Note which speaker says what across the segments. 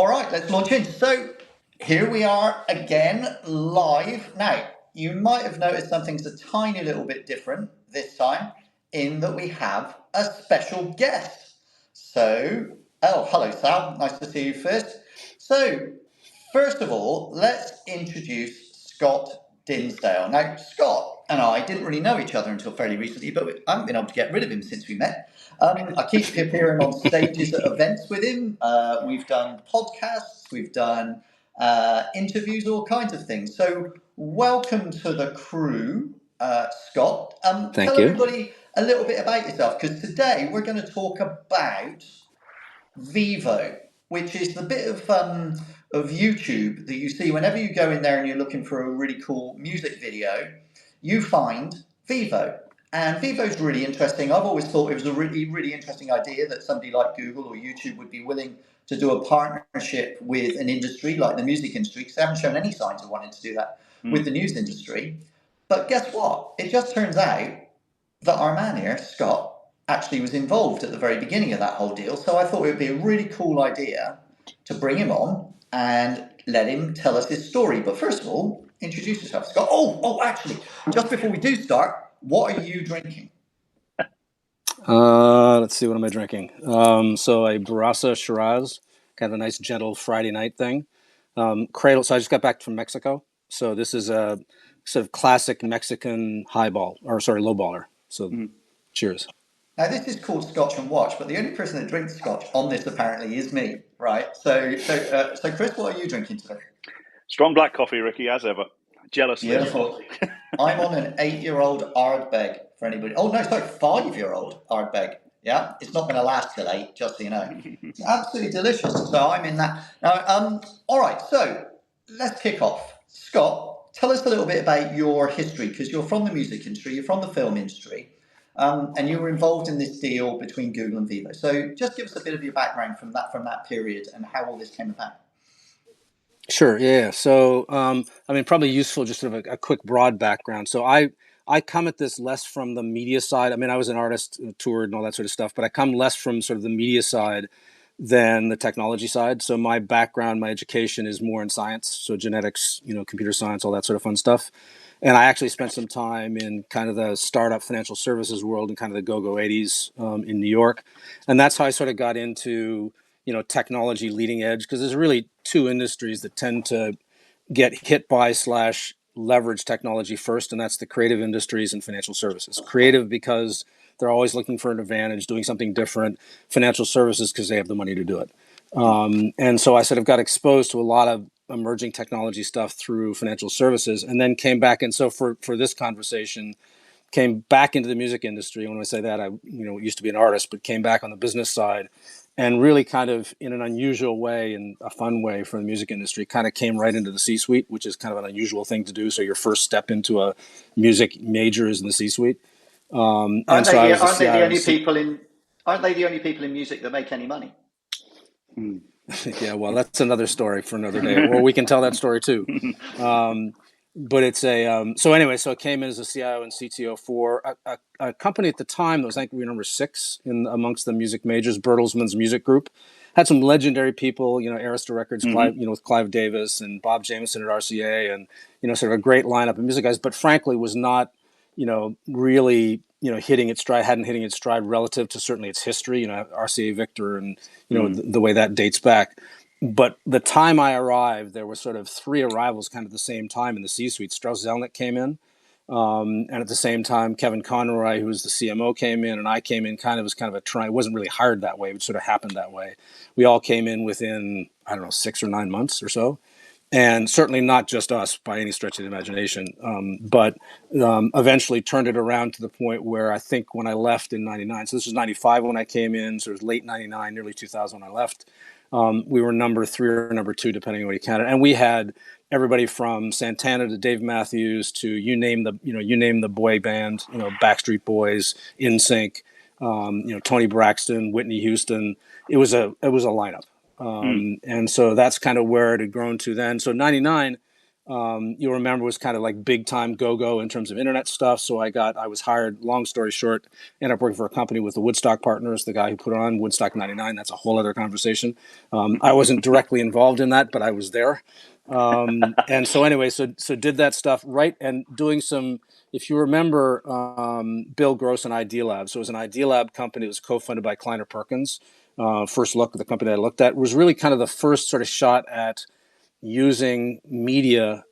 Speaker 1: All right, let's launch in. So here we are again, live. Now, you might have noticed something's a tiny little bit different this time in that we have a special guest. So, oh, hello, Sal. Nice to see you first. So, first of all, let's introduce Scott Dinsdale. Now, Scott and I didn't really know each other until fairly recently, but I haven't been able to get rid of him since we met. I keep appearing on stages at events with him. We've done podcasts, we've done interviews, all kinds of things. So, welcome to the crew, Scott.
Speaker 2: Thank
Speaker 1: Tell
Speaker 2: you.
Speaker 1: everybody a little bit about yourself, because today we're going to talk about Vivo, which is the bit of YouTube that you see whenever you go in there and you're looking for a really cool music video, you find Vivo. And Vivo's really interesting. I've always thought it was a really, really interesting idea that somebody like Google or YouTube would be willing to do a partnership with an industry like the music industry, because they haven't shown any signs of wanting to do that with the news industry. But guess what? It just turns out that our man here, Scott, actually was involved at the very beginning of that whole deal. So I thought it would be a really cool idea to bring him on and let him tell us his story. But first of all, introduce yourself, Scott. Actually, just before we do start, what are you drinking?
Speaker 2: Let's see, what am I drinking? So a Barossa Shiraz, kind of a nice, gentle Friday night thing. Cradle. So I just got back from Mexico. So this is a sort of classic Mexican lowballer. So cheers.
Speaker 1: Now, this is called Scotch and Watch, but the only person that drinks Scotch on this apparently is me, right? So Chris, what are you drinking today?
Speaker 3: Strong black coffee, Ricky, as ever. Jealously.
Speaker 1: Beautiful. I'm on an 8-year-old Ardbeg for anybody. Oh, no, sorry, 5-year-old Ardbeg. Yeah, it's not going to last till 8, just so you know. It's absolutely delicious. So I'm in that. Now, all right, so let's kick off. Scott, tell us a little bit about your history, because you're from the music industry, you're from the film industry, and you were involved in this deal between Google and Vivo. So just give us a bit of your background from that period and how all this came about.
Speaker 2: Sure, yeah. So, probably useful, just sort of a quick broad background. So I come at this less from the media side. I mean, I was an artist, toured and all that sort of stuff, but I come less from sort of the media side than the technology side. So my background, my education is more in science, so genetics, computer science, all that sort of fun stuff. And I actually spent some time in kind of the startup financial services world in kind of the go-go 80s in New York. And that's how I sort of got into technology leading edge, because there's really two industries that tend to get hit by / leverage technology first, and that's the creative industries and financial services. Creative because they're always looking for an advantage, doing something different. Financial services because they have the money to do it. And so I sort of got exposed to a lot of emerging technology stuff through financial services, and then came back. And so for this conversation, came back into the music industry. And when I say that, I used to be an artist, but came back on the business side, and really kind of in an unusual way and a fun way for the music industry, kind of came right into the C-suite, which is kind of an unusual thing to do. So your first step into a music major is in the C-suite.
Speaker 1: Aren't they the only people in music that make any money?
Speaker 2: Yeah, well, that's another story for another day, or we can tell that story too. But it's so it came in as a CIO and CTO for a company at the time that was, I think, number 6 amongst the music majors, Bertelsmann's Music Group. Had some legendary people, Arista Records, with Clive Davis and Bob Jameson at RCA, and sort of a great lineup of music guys. But frankly, was not, really, hadn't hitting its stride relative to certainly its history. RCA Victor and the way that dates back. But the time I arrived, there were sort of 3 arrivals kind of at the same time in the C-suite. Strauss Zelnick came in, and at the same time, Kevin Conroy, who was the CMO, came in, and I came in kind of a try. It wasn't really hired that way, but sort of happened that way. We all came in within, 6 or 9 months or so. And certainly not just us by any stretch of the imagination, but eventually turned it around to the point where I think when I left in 99, so this was 95 when I came in, so it was late 99, early 2000 when I left, we were number 3 or number 2, depending on what you counted. And we had everybody from Santana to Dave Matthews to you name the boy band, Backstreet Boys, NSYNC, Tony Braxton, Whitney Houston. It was a lineup. And so that's kind of where it had grown to then. So 99, you'll remember, was kind of like big time go-go in terms of internet stuff. So I was hired, long story short, ended up working for a company with the Woodstock partners, the guy who put it on Woodstock 99. That's a whole other conversation. I wasn't directly involved in that, but I was there. And so anyway, so did that stuff, right? And doing some, if you remember, Bill Gross and Idea Lab. So it was an Idea Lab company that was co-funded by Kleiner Perkins. First look at the company I looked at was really kind of the first sort of shot at using media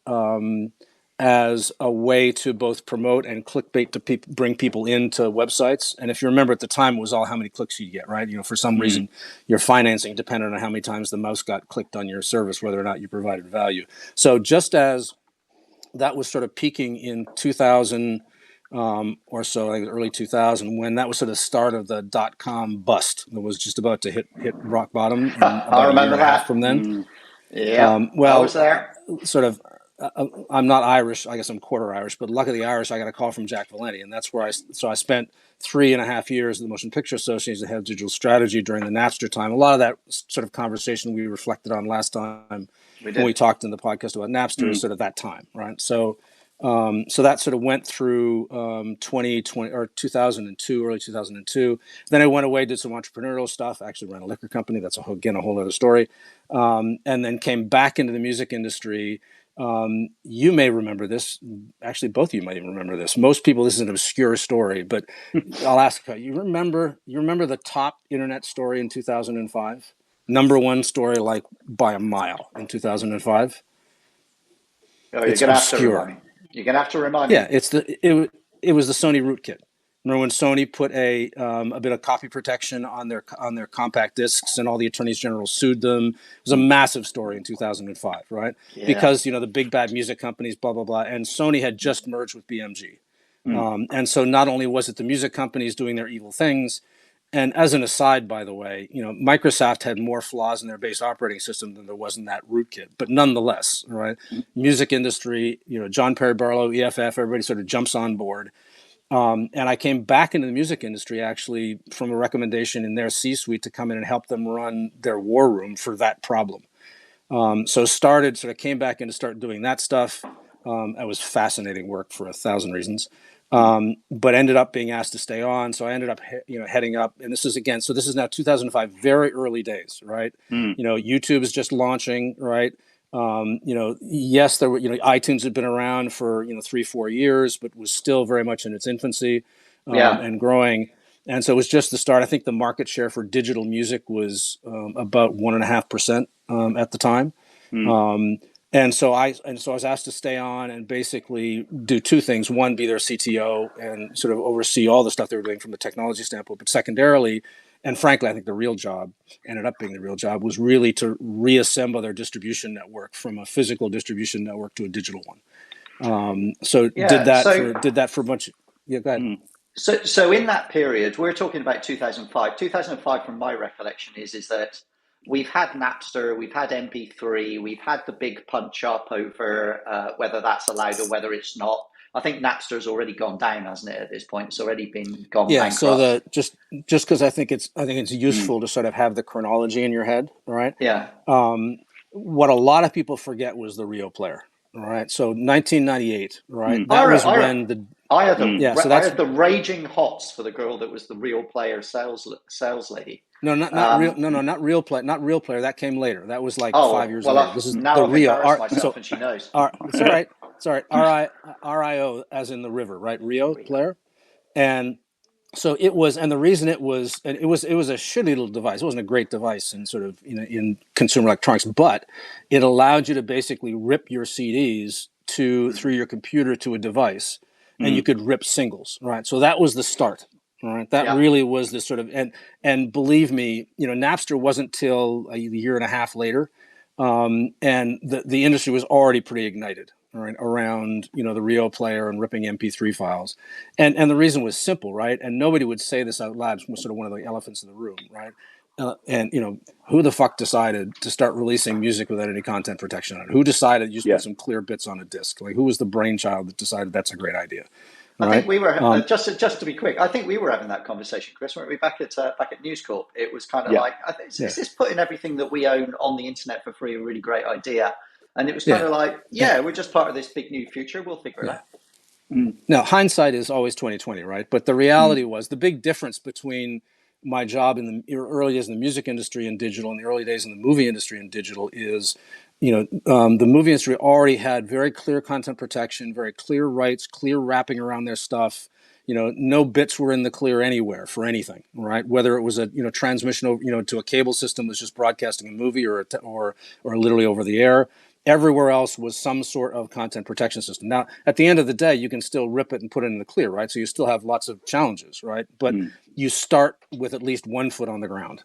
Speaker 2: as a way to both promote and clickbait to bring people into websites. And if you remember, at the time, it was all how many clicks you get, right? For some reason, your financing depended on how many times the mouse got clicked on your service, whether or not you provided value. So just as that was sort of peaking in 2000 or so, I think early 2000, when that was sort of the start of the .com bust that was just about to hit rock bottom in about a year and a half from then.
Speaker 1: Yeah, I was there.
Speaker 2: Sort of, I'm not Irish. I guess I'm quarter Irish, but luckily Irish. I got a call from Jack Valenti, and that's where I spent 3.5 years at the Motion Picture Association as the head of digital strategy during the Napster time. A lot of that sort of conversation we reflected on last time when we talked in the podcast about Napster is sort of that time, right? So that sort of went through 2020 or 2002, early 2002. Then I went away, did some entrepreneurial stuff. Actually ran a liquor company. That's a whole other story. And then came back into the music industry. You may remember this. Actually, both of you might even remember this. Most people, this is an obscure story, but I'll ask you. You remember the top internet story in 2005? Number one story, like by a mile, in 2005.
Speaker 1: Oh, you're gonna have to remind me. You're gonna have to remind me.
Speaker 2: Yeah, it was the Sony rootkit. Remember when Sony put a bit of copy protection on their compact discs, and all the attorneys general sued them? It was a massive story in 2005, right?
Speaker 1: Yeah.
Speaker 2: Because the big bad music companies, blah blah blah, and Sony had just merged with BMG, and so not only was it the music companies doing their evil things. And as an aside, by the way, Microsoft had more flaws in their base operating system than there was in that rootkit. But nonetheless, right, music industry, John Perry Barlow, EFF, everybody sort of jumps on board. And I came back into the music industry actually from a recommendation in their C-suite to come in and help them run their war room for that problem. So came back in to start doing that stuff. It was fascinating work for 1,000 reasons. But ended up being asked to stay on. So I ended up, heading up, and this is now 2005, very early days, right? YouTube is just launching, right? Yes, there were, iTunes had been around for, 3-4 years, but was still very much in its infancy, and growing. And so it was just the start. I think the market share for digital music was about 1.5% at the time. And so I was asked to stay on and basically do two things. One, be their CTO and sort of oversee all the stuff they were doing from the technology standpoint. But secondarily, and frankly, I think the real job ended up being the real job, was really to reassemble their distribution network from a physical distribution network to a digital one. Did that for a bunch. Yeah, go ahead.
Speaker 1: So in that period, we're talking about 2005. 2005, from my recollection, is that we've had Napster, we've had MP3, we've had the big punch up over whether that's allowed or whether it's not. I think Napster's already gone down, hasn't it? At this point, it's already gone bankrupt.
Speaker 2: So just because I think it's useful to sort of have the chronology in your head, right?
Speaker 1: Yeah.
Speaker 2: What a lot of people forget was the Rio player. All right, so 1998, right?
Speaker 1: I had the raging hots for the girl that was the Real Player sales lady.
Speaker 2: No, not real player. That came later. That was like 5 years later. This is
Speaker 1: now
Speaker 2: the
Speaker 1: I've
Speaker 2: Rio.
Speaker 1: embarrassed myself, and she knows.
Speaker 2: It's all right. It's all right. RIO, as in the river, right? Rio player, and so it was. And the reason it was a shitty little device. It wasn't a great device in sort of in consumer electronics, but it allowed you to basically rip your CDs through your computer to a device, and you could rip singles, right? So that was the start. All right, that really was the sort of, and believe me, Napster wasn't till a year and a half later, and the industry was already pretty ignited, all right, around the Rio player and ripping MP3 files, and the reason was simple, right? And nobody would say this out loud. It was sort of one of the elephants in the room, right? And who the fuck decided to start releasing music without any content protection on it? Who decided you should put some clear bits on a disc? Like, who was the brainchild that decided that's a great idea?
Speaker 1: I think we were just to be quick. I think we were having that conversation, Chris. Weren't we back at News Corp? It was kind of like, is this putting everything that we own on the internet for free a really great idea? And it was kind
Speaker 2: Yeah.
Speaker 1: of like, yeah, we're just part of this big new future. We'll figure it
Speaker 2: Yeah.
Speaker 1: out.
Speaker 2: Now, hindsight is always 2020, right? But the reality was the big difference between my job in the early days in the music industry and digital and the early days in the movie industry and digital is, the movie industry already had very clear content protection, very clear rights, clear wrapping around their stuff. No bits were in the clear anywhere for anything, right? Whether it was a transmission over to a cable system was just broadcasting a movie or literally over the air. Everywhere else was some sort of content protection system. Now, at the end of the day, you can still rip it and put it in the clear, right? So you still have lots of challenges, right? But you start with at least 1 foot on the ground.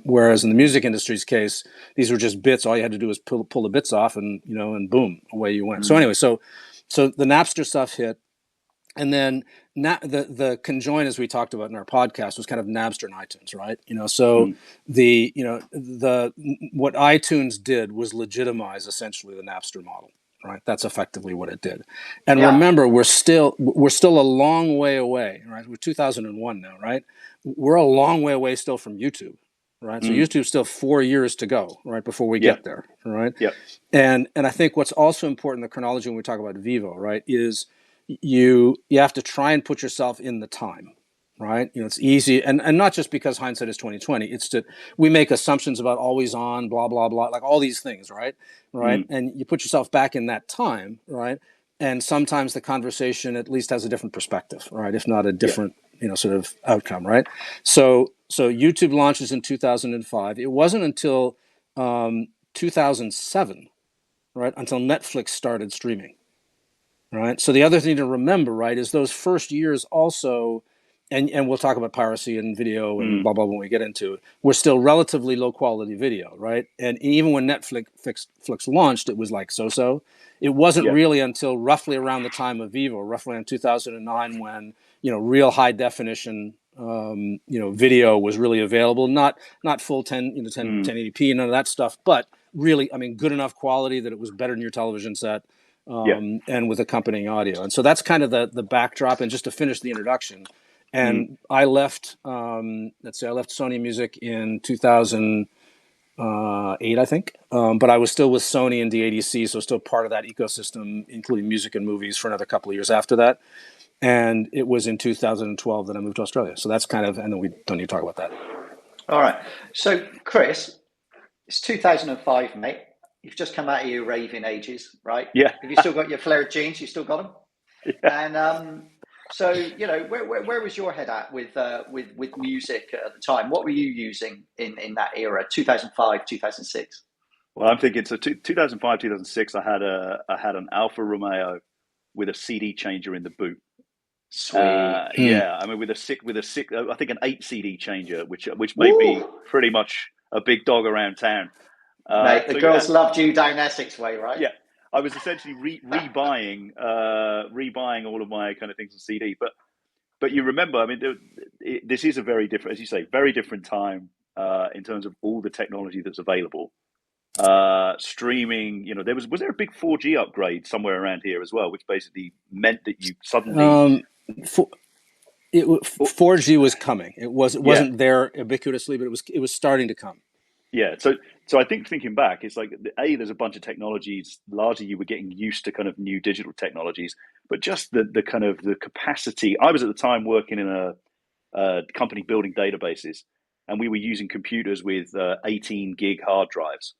Speaker 2: Whereas in the music industry's case, these were just bits. All you had to do was pull the bits off, and and boom, away you went. So anyway, so the Napster stuff hit, and then the conjoin, as we talked about in our podcast, was kind of Napster and iTunes, right? So what iTunes did was legitimize essentially the Napster model, right? That's effectively what it did. And remember, we're still a long way away, right? We're 2001 now, right? We're a long way away still from YouTube, right? So YouTube's still 4 years to go, right, before we get there, right? And I think what's also important, the chronology when we talk about Vivo, right, is you have to try and put yourself in the time, right? It's easy, and not just because hindsight is 2020. It's that we make assumptions about always on, blah blah blah, like all these things, right? And you put yourself back in that time, right? And sometimes the conversation at least has a different perspective, right? If not a different, sort of outcome, right? So YouTube launches in 2005. It wasn't until 2007, right, until Netflix started streaming. Right. So the other thing to remember, right, is those first years also, and we'll talk about piracy and video and blah, blah, when we get into it, we're still relatively low quality video, right? And even when Netflix launched, it was like so. It wasn't really until roughly around the time of Vivo, roughly in 2009, when, real high definition, video was really available. Not full 1080p, none of that stuff, but really, good enough quality that it was better than your television set. And with accompanying audio. And so that's kind of the backdrop. And just to finish the introduction, and I left, I left Sony Music in 2008, I think. But I was still with Sony and DADC, so still part of that ecosystem, including music and movies, for another couple of years after that. And it was in 2012 that I moved to Australia. So that's kind of, and then we don't need to talk about that.
Speaker 1: All right. So, Chris, it's 2005, mate. You've just come out of your raving ages, right?
Speaker 3: Yeah.
Speaker 1: Have you still got your flared jeans? You still got them? Yeah. And so, where was your head at with music at the time? What were you using in that era, 2005, 2006?
Speaker 3: Well, I'm thinking, so 2005, 2006, I had an Alfa Romeo with a CD changer in the boot.
Speaker 1: Sweet.
Speaker 3: Yeah, with a six, I think an 8 CD changer, which made me pretty much a big dog around town.
Speaker 1: Mate, the girls loved you down Essex way, right?
Speaker 3: Yeah, I was essentially rebuying all of my kind of things on CD. But you remember, this is a very different, as you say, very different time in terms of all the technology that's available. Streaming, was there a big 4G upgrade somewhere around here as well, which basically meant that you suddenly
Speaker 2: 4G was coming. It wasn't there ubiquitously, but it was starting to come.
Speaker 3: Yeah, so I think thinking back, it's like there's a bunch of technologies. Largely, you were getting used to kind of new digital technologies, but just the kind of the capacity. I was at the time working in a company building databases, and we were using computers with 18 gig hard drives,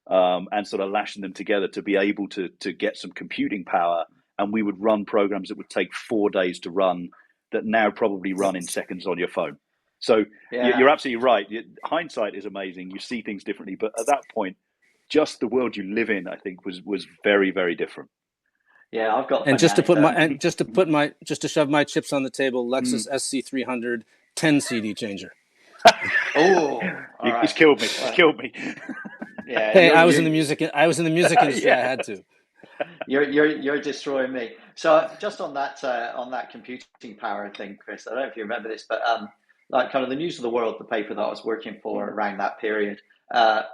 Speaker 3: and sort of lashing them together to be able to get some computing power. And we would run programs that would take 4 days to run, that now probably run in seconds on your phone. So you're absolutely right. Hindsight is amazing. You see things differently, but at that point, just the world you live in, I think, was very, very different.
Speaker 1: Yeah, I've got.
Speaker 2: And just to shove my chips on the table, Lexus SC300 10 CD changer.
Speaker 3: He's killed me. He's killed me.
Speaker 1: Yeah.
Speaker 2: Hey, I was in the music industry. Yeah. I had to.
Speaker 1: You're destroying me. So just on that computing power thing, Chris, I don't know if you remember this, but like kind of the News of the World, the paper that I was working for around that period,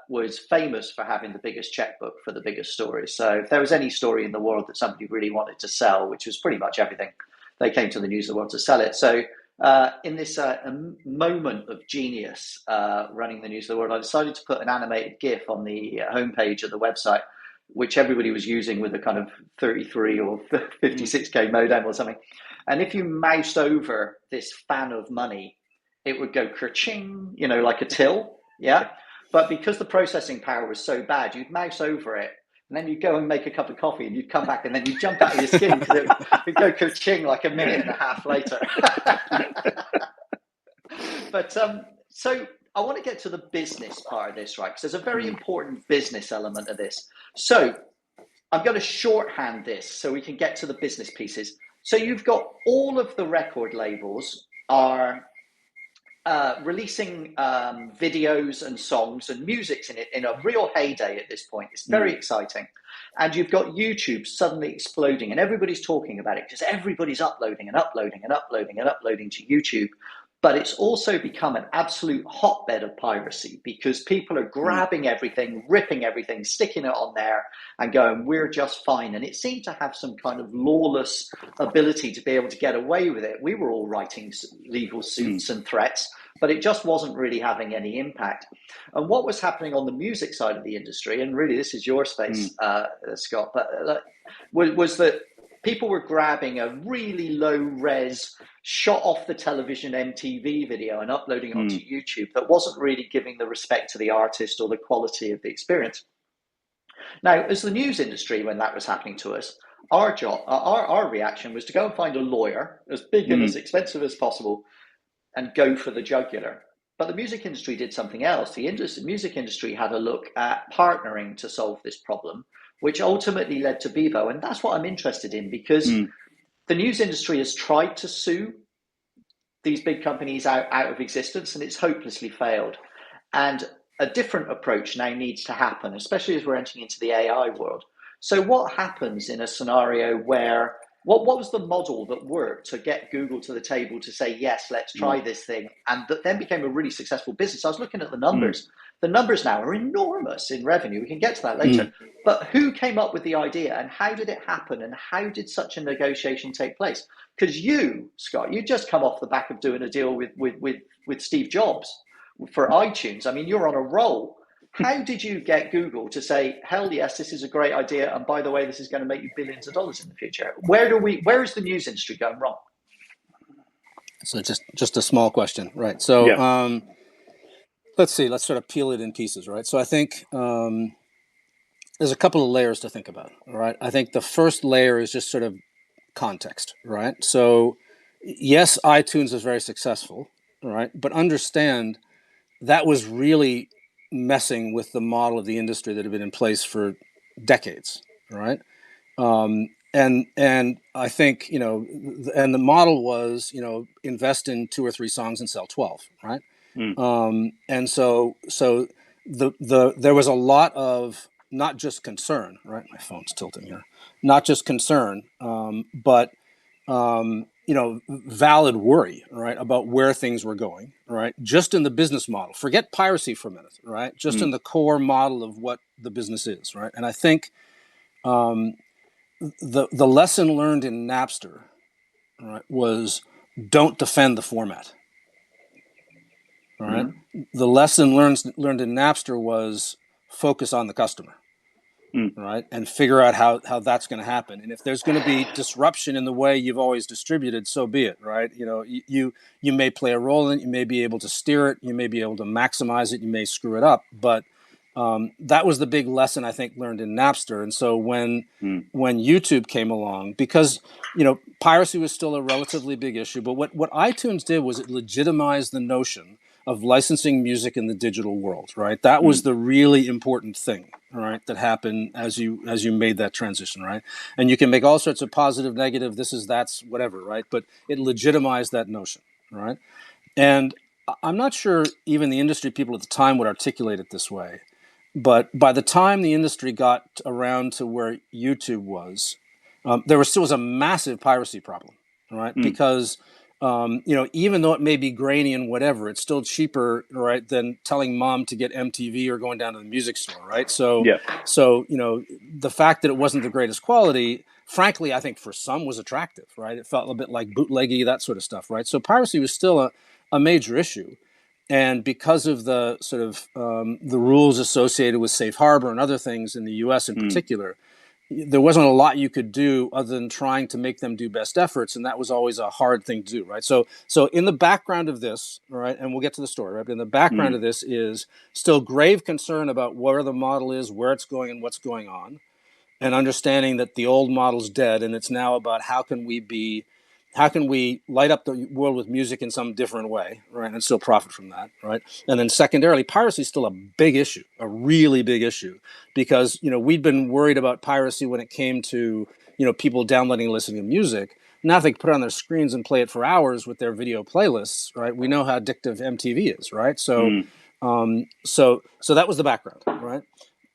Speaker 1: was famous for having the biggest checkbook for the biggest stories. So if there was any story in the world that somebody really wanted to sell, which was pretty much everything, they came to the News of the World to sell it. So in this moment of genius running the News of the World, I decided to put an animated GIF on the homepage of the website, which everybody was using with a kind of 33 or 56K modem or something. And if you moused over this fan of money, it would go kerching, like a till. Yeah. But because the processing power was so bad, you'd mouse over it, and then you'd go and make a cup of coffee, and you'd come back, and then you'd jump out of your skin because it'd go kerching like a minute and a half later. But so I want to get to the business part of this, right? Because there's a very important business element of this. So I'm going to shorthand this so we can get to the business pieces. So you've got all of the record labels are releasing videos and songs and music in a real heyday at this point. It's very exciting. And you've got YouTube suddenly exploding, and everybody's talking about it because everybody's uploading and uploading and uploading and uploading to YouTube. But it's also become an absolute hotbed of piracy because people are grabbing everything, ripping everything, sticking it on there and going, we're just fine. And it seemed to have some kind of lawless ability to be able to get away with it. We were all writing legal suits and threats, but it just wasn't really having any impact. And what was happening on the music side of the industry, and really this is your space, Scott, but was that people were grabbing a really low res shot off the television MTV video and uploading it onto YouTube that wasn't really giving the respect to the artist or the quality of the experience. Now, as the news industry, when that was happening to us, our reaction was to go and find a lawyer as big and as expensive as possible and go for the jugular. But the music industry did something else. The music industry had a look at partnering to solve this problem, which ultimately led to Bevo. And that's what I'm interested in, because the news industry has tried to sue these big companies out of existence, and it's hopelessly failed. And a different approach now needs to happen, especially as we're entering into the AI world. So what happens in a scenario where, what was the model that worked to get Google to the table to say, yes, let's try this thing, and that then became a really successful business? I was looking at the numbers. The numbers now are enormous in revenue. We can get to that later. But who came up with the idea, and how did it happen, and how did such a negotiation take place? Because you, Scott, you just come off the back of doing a deal with Steve Jobs for iTunes. I mean, you're on a roll. How did you get Google to say, hell yes, this is a great idea, and by the way, this is going to make you billions of dollars in the future? Where is the news industry going wrong?
Speaker 2: So just a small question, right? So let's see. Let's sort of peel it in pieces, right? So I think there's a couple of layers to think about, all right? I think the first layer is just sort of context, right? So yes, iTunes is very successful, right? But understand that was really messing with the model of the industry that had been in place for decades, right? And I think, and the model was, invest in 2 or 3 songs and sell 12, right? And so there was a lot of not just concern, right? My phone's tilting here. Not just concern, but valid worry, right, about where things were going, right? Just in the business model. Forget piracy for a minute, right? Just in the core model of what the business is, right? And I think the lesson learned in Napster, right, was don't defend the format. All right. The lesson learned in Napster was focus on the customer, right, and figure out how that's going to happen. And if there's going to be disruption in the way you've always distributed, so be it, right? You may play a role in it, you may be able to steer it, you may be able to maximize it, you may screw it up, but that was the big lesson I think learned in Napster. And so when YouTube came along, because piracy was still a relatively big issue, but what iTunes did was it legitimized the notion of licensing music in the digital world, right? That was the really important thing, right, that happened as you made that transition, right? And you can make all sorts of positive, negative, that's, whatever, right? But it legitimized that notion, right? And I'm not sure even the industry people at the time would articulate it this way, but by the time the industry got around to where YouTube was, there still was a massive piracy problem, right? Because even though it may be grainy and whatever, it's still cheaper, right, than telling mom to get MTV or going down to the music store, right? So the fact that it wasn't the greatest quality, frankly, I think for some was attractive, right? It felt a bit like bootleggy, that sort of stuff, right? So piracy was still a major issue. and because of the sort of the rules associated with safe harbor and other things in the U.S. in particular, there wasn't a lot you could do other than trying to make them do best efforts, and that was always a hard thing to do, right? So in the background of this, right, and we'll get to the story, right? But in the background of this is still grave concern about where the model is, where it's going, and what's going on, and understanding that the old model's dead, and it's now about how can we light up the world with music in some different way, right, and still profit from that, right? And then secondarily, piracy is still a big issue, a really big issue, because we'd been worried about piracy when it came to people downloading and listening to music. Now if they put it on their screens and play it for hours with their video playlists, right? We know how addictive MTV is, right? So that was the background, right?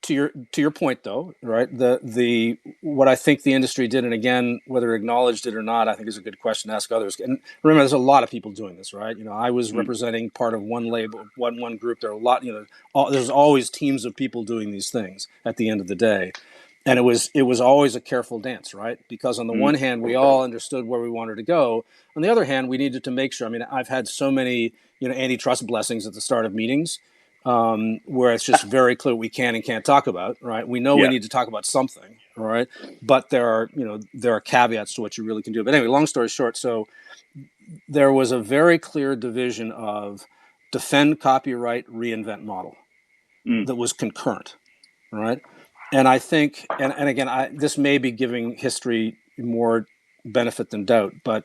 Speaker 2: To your point, though, right? The what I think the industry did, and again, whether acknowledged it or not, I think is a good question to ask others. And remember, there's a lot of people doing this, right? I was representing part of one label, one group. There are a lot, there's always teams of people doing these things at the end of the day, and it was always a careful dance, right? Because on the one hand, we all understood where we wanted to go. On the other hand, we needed to make sure. I mean, I've had so many antitrust blessings at the start of meetings. Where it's just very clear we can and can't talk about, right? We know we need to talk about something, right? But there are caveats to what you really can do. But anyway, long story short, so there was a very clear division of defend copyright, reinvent model that was concurrent, right? And I think, and again, this may be giving history more benefit than doubt, but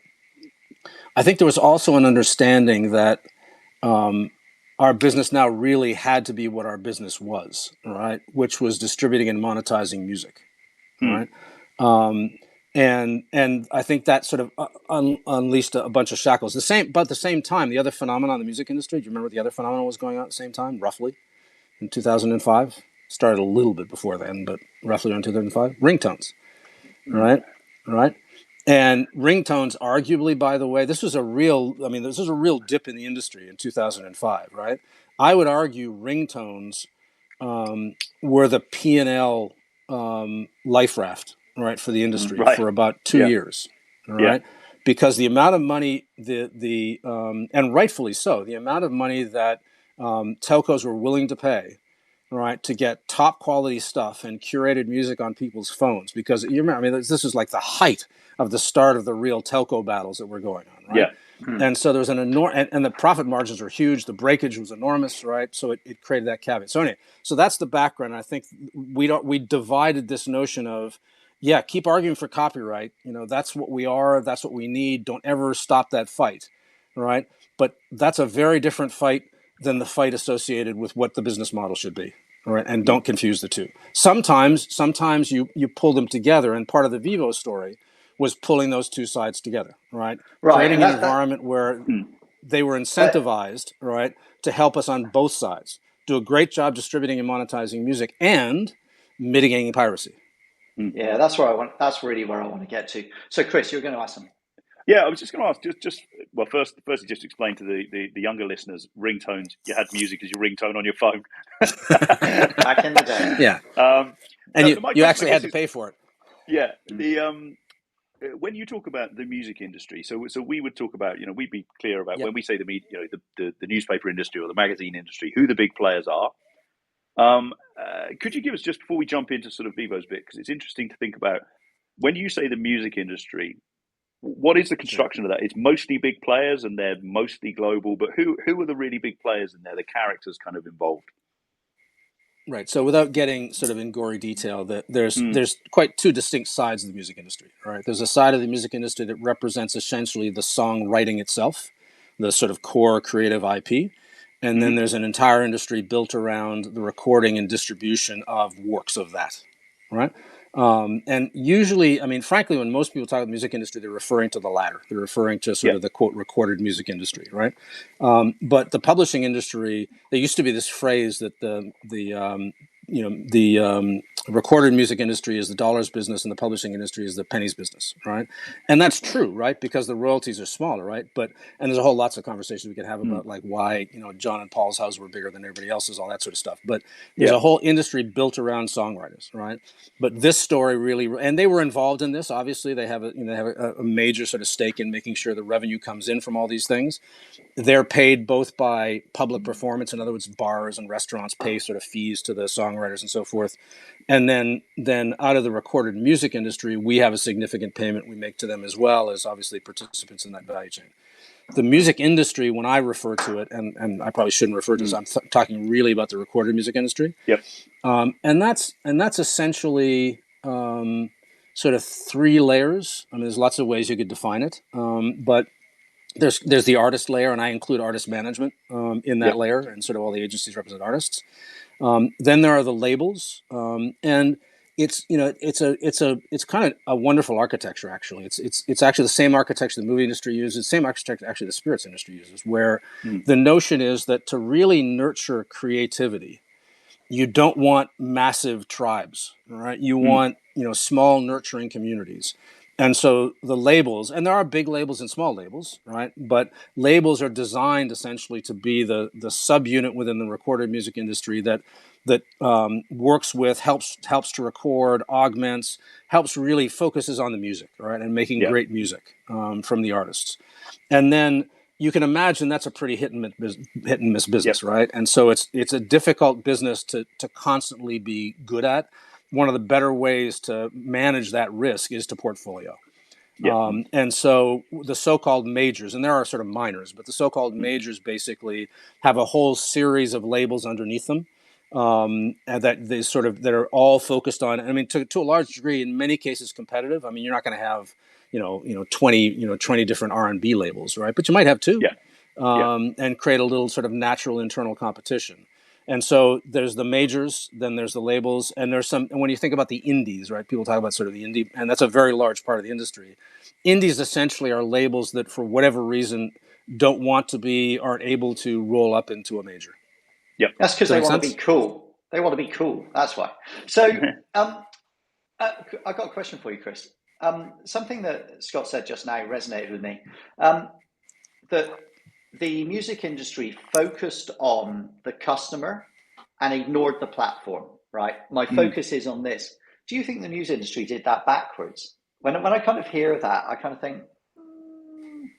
Speaker 2: I think there was also an understanding that our business now really had to be what our business was, right? Which was distributing and monetizing music, right? And I think that sort of unleashed a bunch of shackles. But at the same time, the other phenomenon in the music industry, do you remember what the other phenomenon was going on at the same time, roughly, in 2005? Started a little bit before then, but roughly around 2005. Ringtones, right? And ringtones, arguably, by the way, this was a real dip in the industry in 2005, right? I would argue ringtones were the P&L life raft, right, for the industry for about 2 years, right? Because the amount of money, and rightfully so, the amount of money that telcos were willing to pay, right, to get top quality stuff and curated music on people's phones, because you remember, I mean, this is like the height of the start of the real telco battles that were going on, right? And so there was an enormous, and the profit margins were huge. The breakage was enormous, right? So it created that caveat. So anyway, so that's the background. I think we divided this notion of, keep arguing for copyright. That's what we are. That's what we need. Don't ever stop that fight, right? But that's a very different fight than the fight associated with what the business model should be, right? And don't confuse the two. Sometimes you pull them together, and part of the Vivo story was pulling those two sides together, right? Creating an environment where they were incentivized, right, to help us on both sides, do a great job distributing and monetizing music and mitigating piracy.
Speaker 4: Yeah, that's really where I want to get to. So, Chris, you're going to ask something.
Speaker 3: Yeah, I was just going to ask, firstly, just explain to the younger listeners, ringtones. You had music as your ringtone on your phone.
Speaker 4: Back in the day.
Speaker 2: Yeah. And you actually had to pay for it.
Speaker 3: Yeah. When you talk about the music industry, so we would talk about, we'd be clear about when we say the newspaper industry or the magazine industry, who the big players are. Could you give us, just before we jump into sort of Vivo's bit, because it's interesting to think about, when you say the music industry, what is the construction of that? It's mostly big players and they're mostly global, but who are the really big players in there, the characters kind of involved?
Speaker 2: Right. So without getting sort of in gory detail, there's quite two distinct sides of the music industry, right? There's a side of the music industry that represents essentially the songwriting itself, the sort of core creative IP. And then there's an entire industry built around the recording and distribution of works of that, right? And usually, I mean, frankly, when most people talk about the music industry, they're referring to the latter. They're referring to sort of the quote recorded music industry, right? But the publishing industry, there used to be this phrase that the recorded music industry is the dollars business and the publishing industry is the pennies business, right? And that's true, right? Because the royalties are smaller, right? And there's a whole lots of conversations we could have about like why, John and Paul's houses were bigger than everybody else's, all that sort of stuff. But there's a whole industry built around songwriters, right? But this story really, and they were involved in this. Obviously, they have a major sort of stake in making sure the revenue comes in from all these things. They're paid both by public performance, in other words, bars and restaurants pay sort of fees to the songwriters and so forth. And then out of the recorded music industry, we have a significant payment we make to them as well as obviously participants in that value chain. The music industry, when I refer to it, and I probably shouldn't refer to this, I'm talking really about the recorded music industry.
Speaker 3: Yep.
Speaker 2: And that's essentially sort of three layers. I mean, there's lots of ways you could define it, but there's the artist layer, and I include artist management in that layer, and sort of all the agencies represent artists. Then there are the labels, and it's kind of a wonderful architecture. Actually, it's actually the same architecture the movie industry uses, the same architecture actually the spirits industry uses, where the notion is that to really nurture creativity, you don't want massive tribes, right? You want small nurturing communities. And so the labels, and there are big labels and small labels, right? But labels are designed essentially to be the subunit within the recorded music industry that works with, helps to record, augments, helps really focuses on the music, right? And making great music from the artists. And then you can imagine that's a pretty hit and miss business, right? And so it's a difficult business to constantly be good at. One of the better ways to manage that risk is to portfolio. And so the so-called majors, and there are sort of minors, but the so-called majors basically have a whole series of labels underneath them and that are all focused on. I mean, to a large degree, in many cases, competitive. I mean, you're not going to have 20 different R&B labels, right? But you might have two, and create a little sort of natural internal competition. And so there's the majors, then there's the labels, and there's some. And when you think about the indies, right? People talk about sort of the indie, and that's a very large part of the industry. Indies essentially are labels that, for whatever reason, don't want to be, aren't able to roll up into a major.
Speaker 4: Yep, that's because they want to be cool. They want to be cool. That's why. So, I've got a question for you, Chris. Something that Scott said just now resonated with me. That the music industry focused on the customer and ignored the platform, right? My focus is on this. Do you think the news industry did that backwards? When I kind of hear that, I kind of think, I'm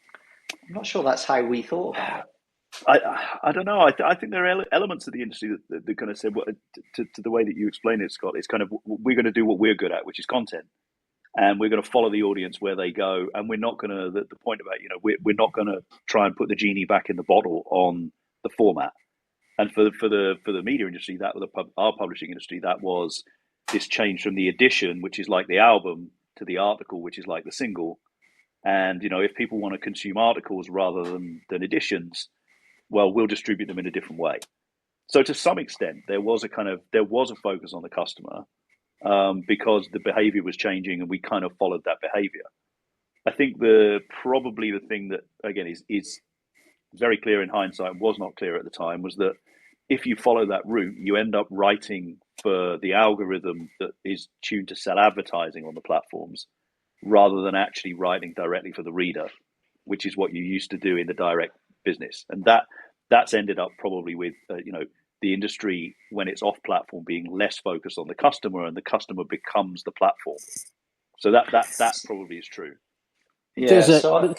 Speaker 4: not sure that's how we thought about it.
Speaker 3: I don't know. I think there are elements of the industry that kind of said, to the way that you explain it, Scott, it's kind of, we're going to do what we're good at, which is content. And we're going to follow the audience where they go, and we're not going to. The point about we're not going to try and put the genie back in the bottle on the format. And for the media industry, our publishing industry, that was this change from the edition, which is like the album, to the article, which is like the single. And if people want to consume articles rather than editions, well, we'll distribute them in a different way. So to some extent, there was a focus on the customer. Because the behavior was changing and we kind of followed that behavior. I think probably the thing that, again, is very clear in hindsight, was not clear at the time, was that if you follow that route, you end up writing for the algorithm that is tuned to sell advertising on the platforms rather than actually writing directly for the reader, which is what you used to do in the direct business. And that's ended up probably with, the industry, when it's off platform, being less focused on the customer, and the customer becomes the platform. So that probably is true.
Speaker 2: Yeah.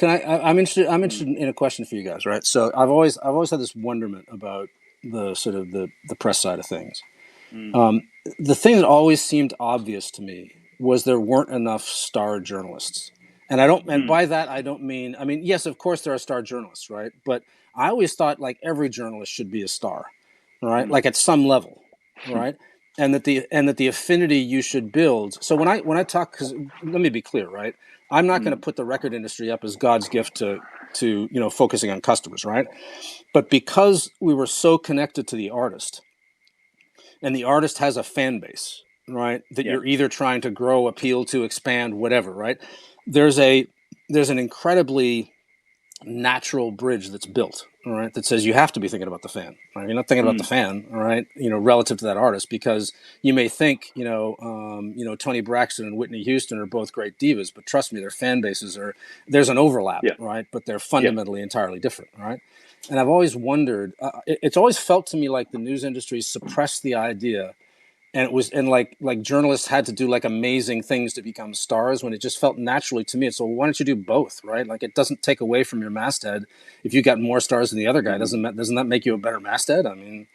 Speaker 2: I'm interested in a question for you guys, right? So I've always had this wonderment about the sort of the press side of things. The thing that always seemed obvious to me was there weren't enough star journalists. And and by that I don't mean, yes, of course there are star journalists, right? But I always thought like every journalist should be a star. Right, like at some level, right, and that the affinity you should build. So when I talk, because let me be clear, right, I'm not going to put the record industry up as God's gift to focusing on customers, right, but because we were so connected to the artist, and the artist has a fan base, right, that you're either trying to grow, appeal to, expand, whatever, right. There's an incredibly natural bridge that's built, all right, that says you have to be thinking about the fan, right? You're not thinking about the fan, all right, relative to that artist, because you may think, Tony Braxton and Whitney Houston are both great divas, but trust me, their fan bases there's an overlap, right? But they're fundamentally entirely different, right? And I've always wondered, it's always felt to me like the news industry suppressed the idea, and like journalists had to do like amazing things to become stars, when it just felt naturally to me. So why don't you do both, right? Like, it doesn't take away from your masthead if you got more stars than the other guy. Doesn't that make you a better masthead? I mean,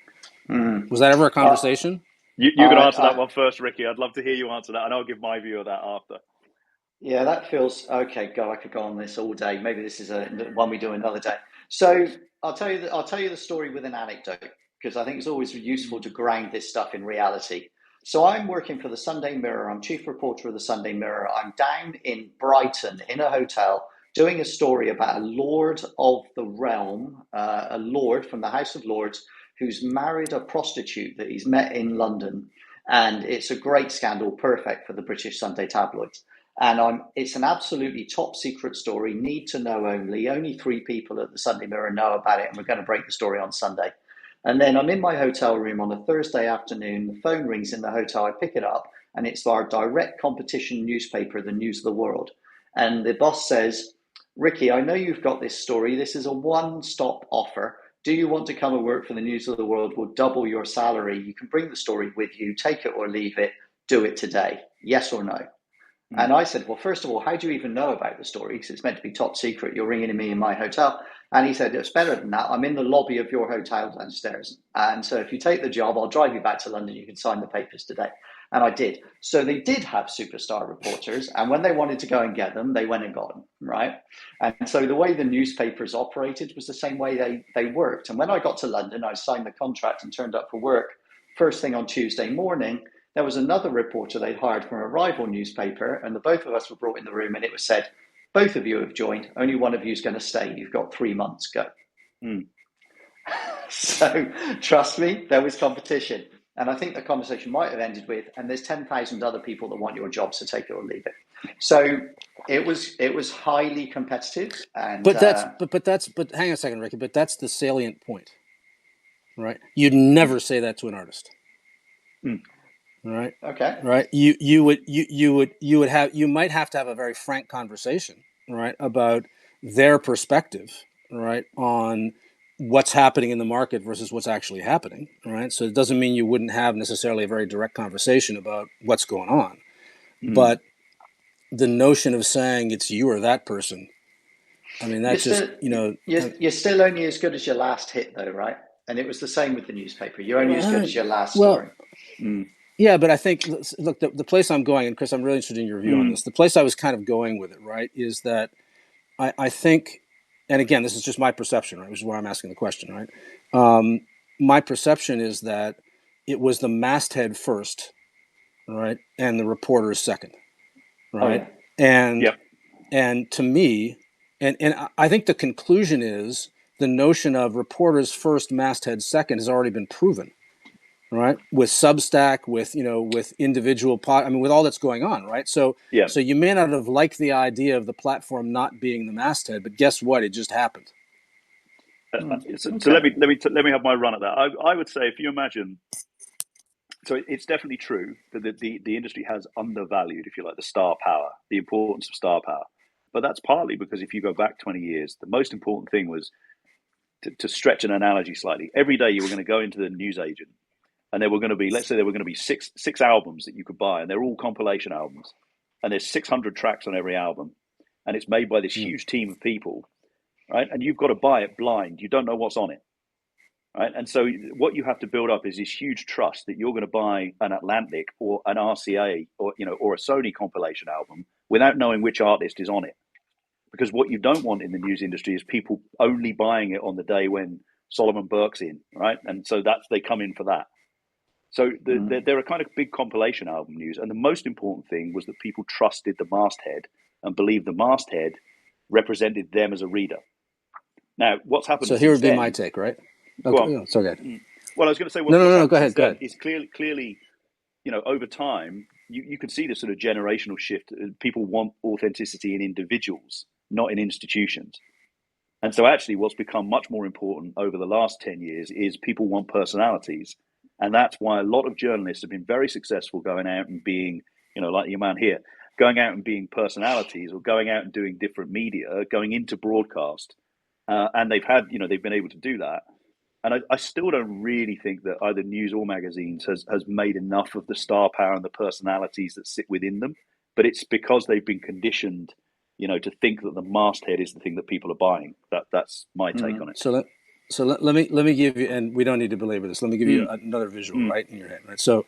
Speaker 2: was that ever a conversation?
Speaker 3: You can answer that one first, Ricky. I'd love to hear you answer that, and I'll give my view of that after.
Speaker 4: Yeah, that feels okay. God, I could go on this all day. Maybe this is one we do another day. So I'll tell you the story with an anecdote, because I think it's always useful to ground this stuff in reality. So I'm working for the Sunday Mirror. I'm chief reporter of the Sunday Mirror. I'm down in Brighton in a hotel doing a story about a lord of the realm, a lord from the House of Lords who's married a prostitute that he's met in London. And it's a great scandal, perfect for the British Sunday tabloids. And it's an absolutely top secret story, need to know only. Only 3 people at the Sunday Mirror know about it, and we're going to break the story on Sunday. And then I'm in my hotel room on a Thursday afternoon. The phone rings in the hotel. I pick it up, and it's our direct competition newspaper, the News of the World. And the boss says, Ricky, I know you've got this story. This is a one-stop offer. Do you want to come and work for the News of the World? We'll double your salary. You can bring the story with you, take it or leave it. Do it today. Yes or no? And I said, well, first of all, how do you even know about the story? Because it's meant to be top secret. You're ringing me in my hotel. And he said, it's better than that. I'm in the lobby of your hotel downstairs. And so if you take the job, I'll drive you back to London. You can sign the papers today. And I did. So they did have superstar reporters. And when they wanted to go and get them, they went and got them, right? And so the way the newspapers operated was the same way they worked. And when I got to London, I signed the contract and turned up for work. First thing on Tuesday morning, there was another reporter they'd hired from a rival newspaper, and the both of us were brought in the room, and it was said, both of you have joined, only one of you is going to stay. You've got 3 months, go. So trust me, there was competition. And I think the conversation might have ended with, and there's 10,000 other people that want your job, so take it or leave it. So it was highly competitive. And
Speaker 2: but hang on a second, Ricky, but that's the salient point, right? You'd never say that to an artist. Right.
Speaker 4: Okay.
Speaker 2: Right. You might have to have a very frank conversation, right, about their perspective, right, on what's happening in the market versus what's actually happening, right? So it doesn't mean you wouldn't have necessarily a very direct conversation about what's going on, but the notion of saying it's you or that person, I mean, that's
Speaker 4: you're still only as good as your last hit, though, right? And it was the same with the newspaper. You're only as good as your last story.
Speaker 2: Yeah, but I think, look, the place I'm going, and Chris, I'm really interested in your view on this. The place I was kind of going with it, right, is that I think, and again, this is just my perception, right, which is why I'm asking the question, right? My perception is that it was the masthead first, right, and the reporters second, right? Oh, yeah. And to me, and I think the conclusion is the notion of reporters first, masthead second has already been proven. Right, with Substack, with individual with all that's going on, right? So you may not have liked the idea of the platform not being the masthead, but guess what? It just happened.
Speaker 3: So let me have my run at that. I would say, if you imagine, so it's definitely true that the industry has undervalued, if you like, the star power, the importance of star power. But that's partly because if you go back 20 years, the most important thing was to stretch an analogy slightly. Every day you were going to go into the newsagent, and there were going to be, let's say there were going to be six albums that you could buy, and they're all compilation albums. And there's 600 tracks on every album. And it's made by this huge team of people, right? And you've got to buy it blind. You don't know what's on it, right? And so what you have to build up is this huge trust that you're going to buy an Atlantic or an RCA or a Sony compilation album without knowing which artist is on it. Because what you don't want in the news industry is people only buying it on the day when Solomon Burke's in, right? And so they come in for that. So they're a kind of big compilation album news. And the most important thing was that people trusted the masthead and believed the masthead represented them as a reader. Now, what's happened?
Speaker 2: So here would be my take, right? Okay, it's okay.
Speaker 3: Well, I was going to say,
Speaker 2: no, go ahead.
Speaker 3: It's clearly, over time, you can see the sort of generational shift. People want authenticity in individuals, not in institutions. And so actually what's become much more important over the last 10 years is people want personalities. And that's why a lot of journalists have been very successful going out and being, like your man here, going out and being personalities, or going out and doing different media, going into broadcast. And they've been able to do that. And I still don't really think that either news or magazines has made enough of the star power and the personalities that sit within them. But it's because they've been conditioned, to think that the masthead is the thing that people are buying. That's my take on it.
Speaker 2: So let me give you, and we don't need to belabor this. Let me give you another visual right in your head, right? So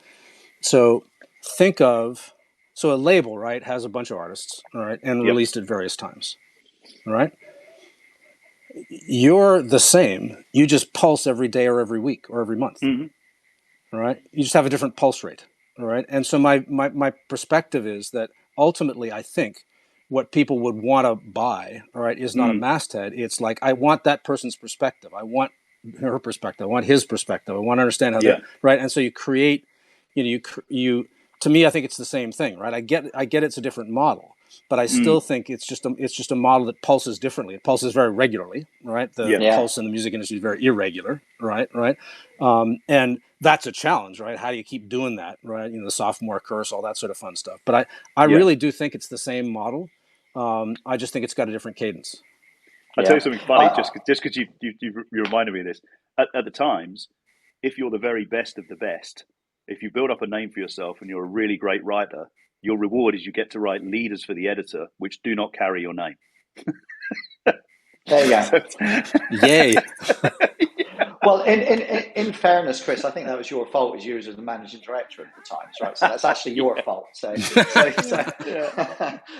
Speaker 2: think of, a label, right, has a bunch of artists, all right, and released at various times, all right? You're the same. You just pulse every day or every week or every month, all right? You just have a different pulse rate, all right? And so my perspective is that ultimately I think what people would want to buy, all right, is not a masthead. It's like, I want that person's perspective. I want her perspective. I want his perspective. I want to understand how that, right? And so you create, you to me, I think it's the same thing, right? I get it's a different model, but I still think it's just a model that pulses differently. It pulses very regularly, right? The pulse in the music industry is very irregular, right? And that's a challenge, right? How do you keep doing that, right? The sophomore curse, all that sort of fun stuff. But I really do think it's the same model. I just think it's got a different cadence.
Speaker 3: I'll tell you something funny, just because you reminded me of this. At the Times, if you're the very best of the best, if you build up a name for yourself and you're a really great writer, your reward is you get to write leaders for the editor, which do not carry your name.
Speaker 4: There you go.
Speaker 2: Yay.
Speaker 4: Well, in fairness, Chris, I think that was your fault as you as the managing director at the Times, right? So that's actually your fault. So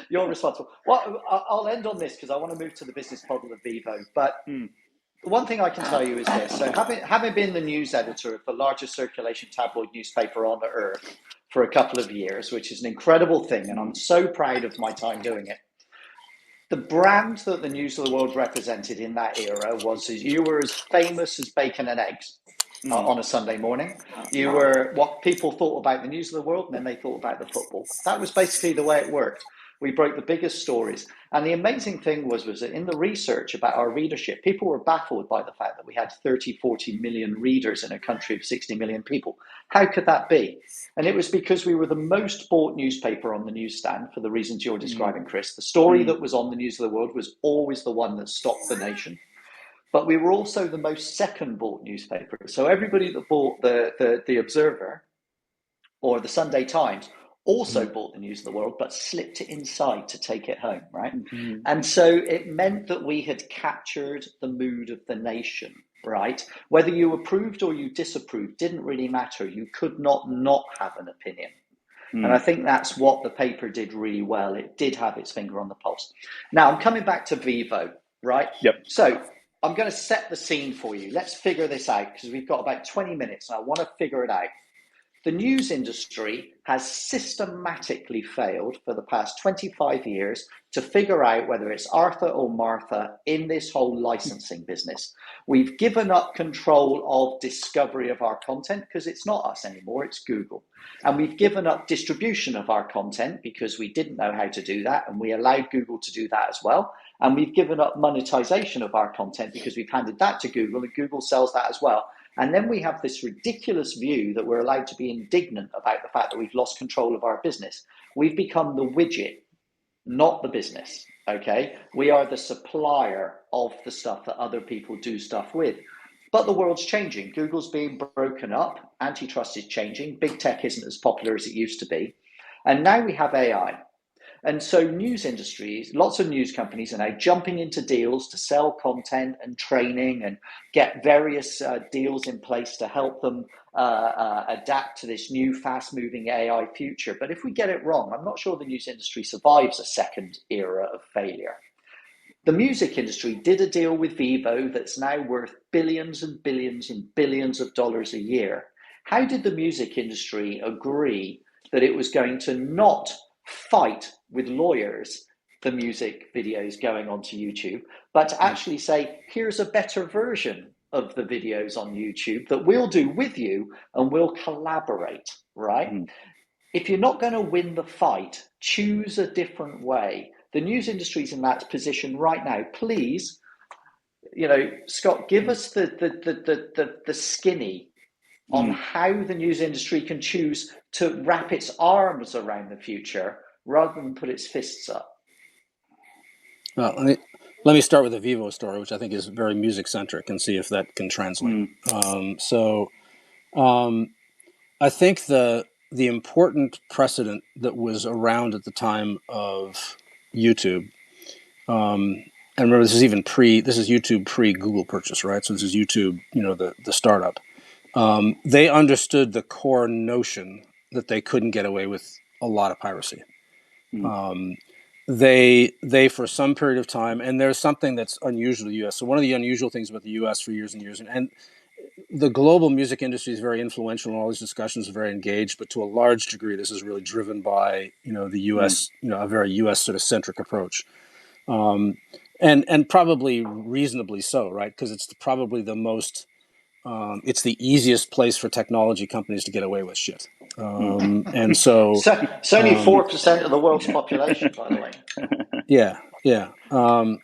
Speaker 4: you're responsible. Well, I'll end on this because I want to move to the business model of Vivo. But one thing I can tell you is this. So having been the news editor of the largest circulation tabloid newspaper on the earth for a couple of years, which is an incredible thing, and I'm so proud of my time doing it. The brand that the News of the World represented in that era was you were as famous as bacon and eggs on a Sunday morning. You were what people thought about the News of the World, and then they thought about the football. That was basically the way it worked. We broke the biggest stories. And the amazing thing was that in the research about our readership, people were baffled by the fact that we had 30, 40 million readers in a country of 60 million people. How could that be? And it was because we were the most bought newspaper on the newsstand for the reasons you're describing, Chris. The story that was on the News of the World was always the one that stopped the nation. But we were also the most second bought newspaper. So everybody that bought the Observer or the Sunday Times also bought the News of the World, but slipped it inside to take it home, right? And so it meant that we had captured the mood of the nation, right? Whether you approved or you disapproved didn't really matter. You could not have an opinion. And I think that's what the paper did really well. It did have its finger on the pulse. Now, I'm coming back to Vivo, right?
Speaker 3: Yep.
Speaker 4: So I'm going to set the scene for you. Let's figure this out because we've got about 20 minutes and I want to figure it out. The news industry has systematically failed for the past 25 years to figure out whether it's Arthur or Martha in this whole licensing business. We've given up control of discovery of our content because it's not us anymore, it's Google. And we've given up distribution of our content because we didn't know how to do that, and we allowed Google to do that as well. And we've given up monetization of our content because we've handed that to Google, and Google sells that as well. And then we have this ridiculous view that we're allowed to be indignant about the fact that we've lost control of our business. We've become the widget, not the business, okay? We are the supplier of the stuff that other people do stuff with. But the world's changing. Google's being broken up. Antitrust is changing. Big tech isn't as popular as it used to be. And now we have AI. And so news industries, lots of news companies are now jumping into deals to sell content and training and get various deals in place to help them adapt to this new fast-moving AI future. But if we get it wrong, I'm not sure the news industry survives a second era of failure. The music industry did a deal with Vivo that's now worth billions and billions and billions of dollars a year. How did the music industry agree that it was going to not fight with lawyers the music videos going onto YouTube, but to actually say, here's a better version of the videos on YouTube that we'll do with you and we'll collaborate, right? If you're not going to win the fight, choose a different way. The news industry is in that position right now. Please Scott, give us the skinny on how the news industry can choose to wrap its arms around the future rather than put its fists up.
Speaker 2: Well, let me start with the Vivo story, which I think is very music centric, and see if that can translate. I think the important precedent that was around at the time of YouTube, and remember this is YouTube pre Google purchase, right? So this is YouTube, the startup. They understood the core notion that they couldn't get away with a lot of piracy. They for some period of time, and there's something that's unusual to the U.S. So one of the unusual things about the U.S. for years and years, and the global music industry is very influential in all these discussions, very engaged, but to a large degree, this is really driven by the U.S. A very U.S. sort of centric approach, and probably reasonably so, right? Because it's probably the most it's the easiest place for technology companies to get away with shit. And so
Speaker 4: it's only 4% of the world's population, by the way.
Speaker 2: Yeah.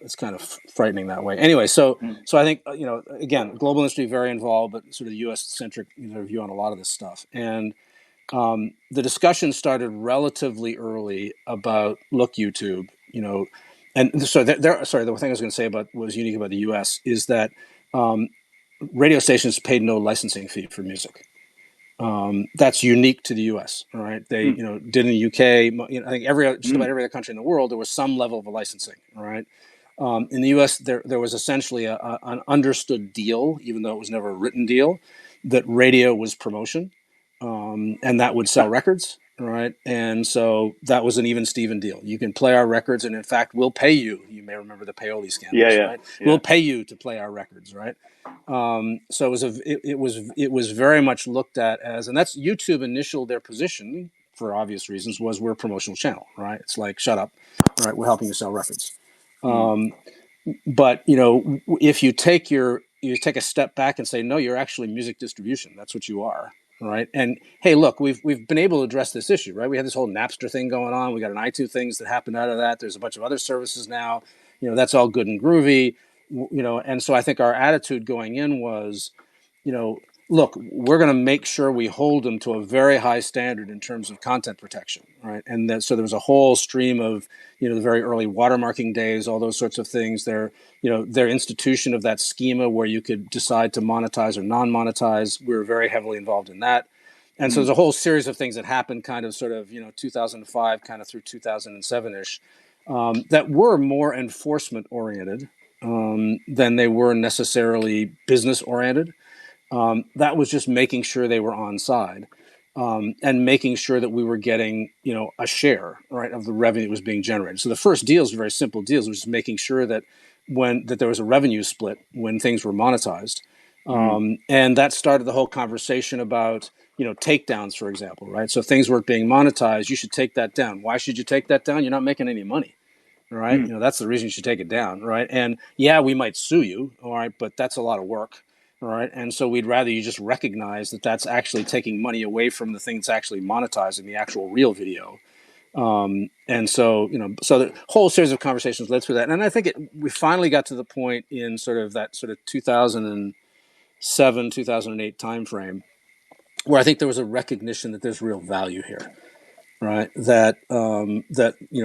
Speaker 2: It's kind of frightening that way. Anyway, so I think, again, global industry very involved, but sort of U.S. centric view on a lot of this stuff. And the discussion started relatively early about, look, YouTube, and so the thing I was going to say about what was unique about the U.S. is that radio stations paid no licensing fee for music. That's unique to the U.S. All right, they did in the U.K. I think just about every other country in the world there was some level of licensing. All right, in the U.S. there was essentially an understood deal, even though it was never a written deal, that radio was promotion, and that would sell records. All right, and so that was an even Steven deal. You can play our records, and in fact, we'll pay you. You may remember the paoli scandals, right? Yeah. We'll pay you to play our records, right? So it was very much looked at as, and that's YouTube their position for obvious reasons was we're a promotional channel, right? It's like, shut up, right? We're helping you sell records. But if you take a step back and say, no, you're actually music distribution. That's what you are. Right. And hey, look, we've been able to address this issue, right? We had this whole Napster thing going on. We got an iTunes things that happened out of that. There's a bunch of other services now. That's all good and groovy. And so I think our attitude going in was, look, we're going to make sure we hold them to a very high standard in terms of content protection, right? And so there was a whole stream of, the very early watermarking days, all those sorts of things. Their institution of that schema where you could decide to monetize or non-monetize. We were very heavily involved in that. And so there's a whole series of things that happened kind of sort of, 2005 kind of through 2007-ish that were more enforcement oriented than they were necessarily business oriented. That was just making sure they were on side and making sure that we were getting, a share, right, of the revenue that was being generated. So the first deals were very simple deals, which was making sure that that there was a revenue split when things were monetized. And that started the whole conversation about, takedowns, for example, right? So things weren't being monetized, you should take that down. Why should you take that down? You're not making any money. Right. That's the reason you should take it down. Right. And yeah, we might sue you. All right. But that's a lot of work. All right. And so we'd rather you just recognize that that's actually taking money away from the thing that's actually monetizing the actual real video. And so, so the whole series of conversations led through that. And I think we finally got to the point in sort of 2007, 2008 timeframe where I think there was a recognition that there's real value here. Right. That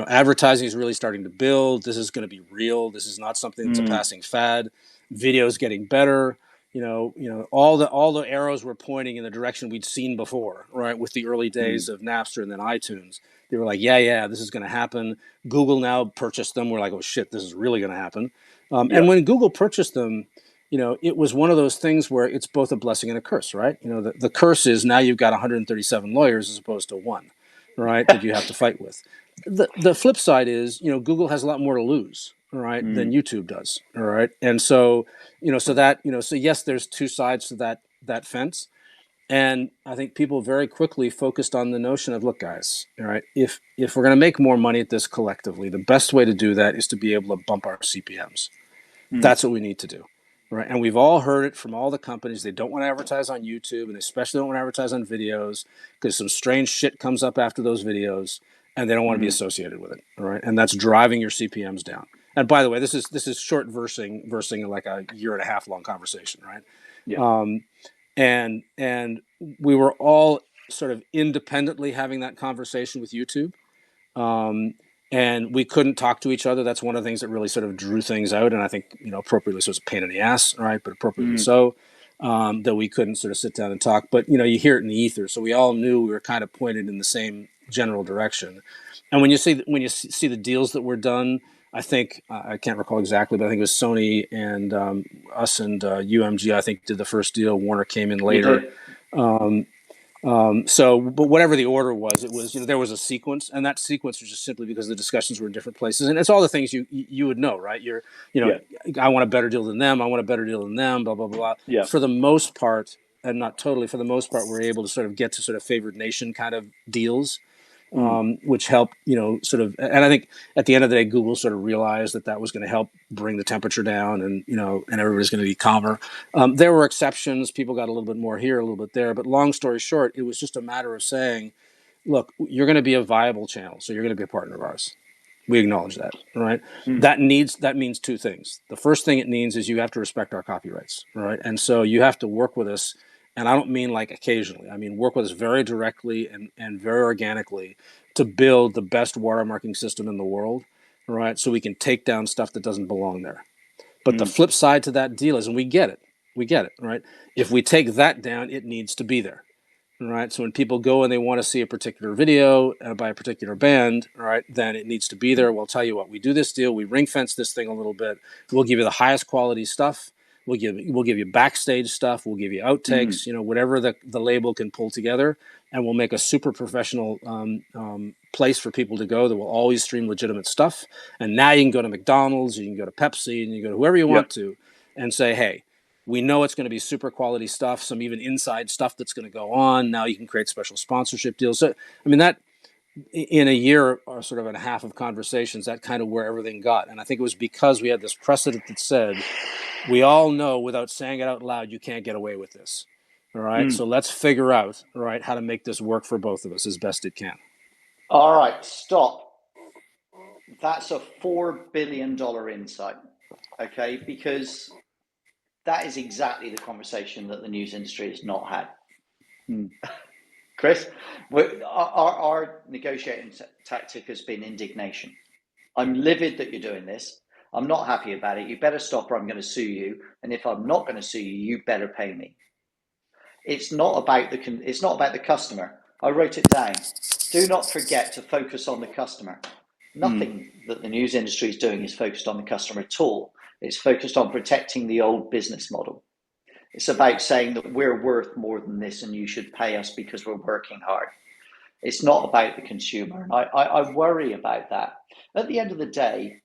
Speaker 2: advertising is really starting to build. This is going to be real. This is not something that's a passing fad. Video is getting better. All the arrows were pointing in the direction we'd seen before. Right. With the early days of Napster and then iTunes, they were like, yeah, this is going to happen. Google now purchased them. We're like, oh shit, this is really going to happen. And when Google purchased them, it was one of those things where it's both a blessing and a curse. Right. The curse is now you've got 137 lawyers as opposed to one. Right, that you have to fight with. The flip side is, Google has a lot more to lose, all right, than YouTube does, all right. And so, so yes, there's two sides to that fence, and I think people very quickly focused on the notion of, look, guys, all right, if we're going to make more money at this collectively, the best way to do that is to be able to bump our CPMs. That's what we need to do. Right. And we've all heard it from all the companies. They don't want to advertise on YouTube, and especially don't want to advertise on videos because some strange shit comes up after those videos and they don't want to be associated with it. All right. And that's driving your CPMs down. and by the way, this is short versing like a year and a half long conversation, right?
Speaker 3: Yeah.
Speaker 2: And we were all sort of independently having that conversation with YouTube. And we couldn't talk to each other. That's one of the things that really sort of drew things out. And I think, appropriately so, it's a pain in the ass, right? But appropriately so, that we couldn't sort of sit down and talk. But, you hear it in the ether. So we all knew we were kind of pointed in the same general direction. And when you see the deals that were done, I think, I can't recall exactly, but I think it was Sony and us and UMG, I think, did the first deal. Warner came in later. But whatever the order was, it was, there was a sequence, and that sequence was just simply because the discussions were in different places. And it's all the things you would know, right? I want a better deal than them. I want a better deal than them, blah, blah, blah.
Speaker 3: Yeah.
Speaker 2: For the most part, and not totally, for the most part, we're able to sort of get to sort of favored nation kind of deals. Which helped, sort of, and I think at the end of the day, Google sort of realized that was going to help bring the temperature down, and and everybody's going to be calmer. There were exceptions; people got a little bit more here, a little bit there. But long story short, it was just a matter of saying, "Look, you're going to be a viable channel, so you're going to be a partner of ours. We acknowledge that, right? That means two things. The first thing it means is you have to respect our copyrights, right? And so you have to work with us." And I don't mean like occasionally. I mean work with us very directly and very organically to build the best watermarking system in the world, right? So we can take down stuff that doesn't belong there. But the flip side to that deal is, and we get it, right? If we take that down, it needs to be there, right? So when people go and they want to see a particular video by a particular band, right, then it needs to be there. We'll tell you what, we do this deal, we ring fence this thing a little bit. We'll give you the highest quality stuff. We'll give you backstage stuff. We'll give you outtakes, whatever the label can pull together, and we'll make a super professional place for people to go that will always stream legitimate stuff. And now you can go to McDonald's, you can go to Pepsi, and you can go to whoever you want to, and say, hey, we know it's going to be super quality stuff, some even inside stuff that's going to go on. Now you can create special sponsorship deals. So, I mean, that in a year or sort of and a half of conversations, that kind of where everything got. And I think it was because we had this precedent that said, we all know without saying it out loud, you can't get away with this. All right. So let's figure out, all right, how to make this work for both of us as best it can.
Speaker 4: All right. Stop. That's a $4 billion insight. Okay. Because that is exactly the conversation that the news industry has not had. Chris, our negotiating tactic has been indignation. I'm livid that you're doing this. I'm not happy about it. You better stop or I'm going to sue you. And if I'm not going to sue you, you better pay me. It's not about the customer. I wrote it down. Do not forget to focus on the customer. Nothing that the news industry is doing is focused on the customer at all. It's focused on protecting the old business model. It's about saying that we're worth more than this and you should pay us because we're working hard. It's not about the consumer. And I worry about that. At the end of the day,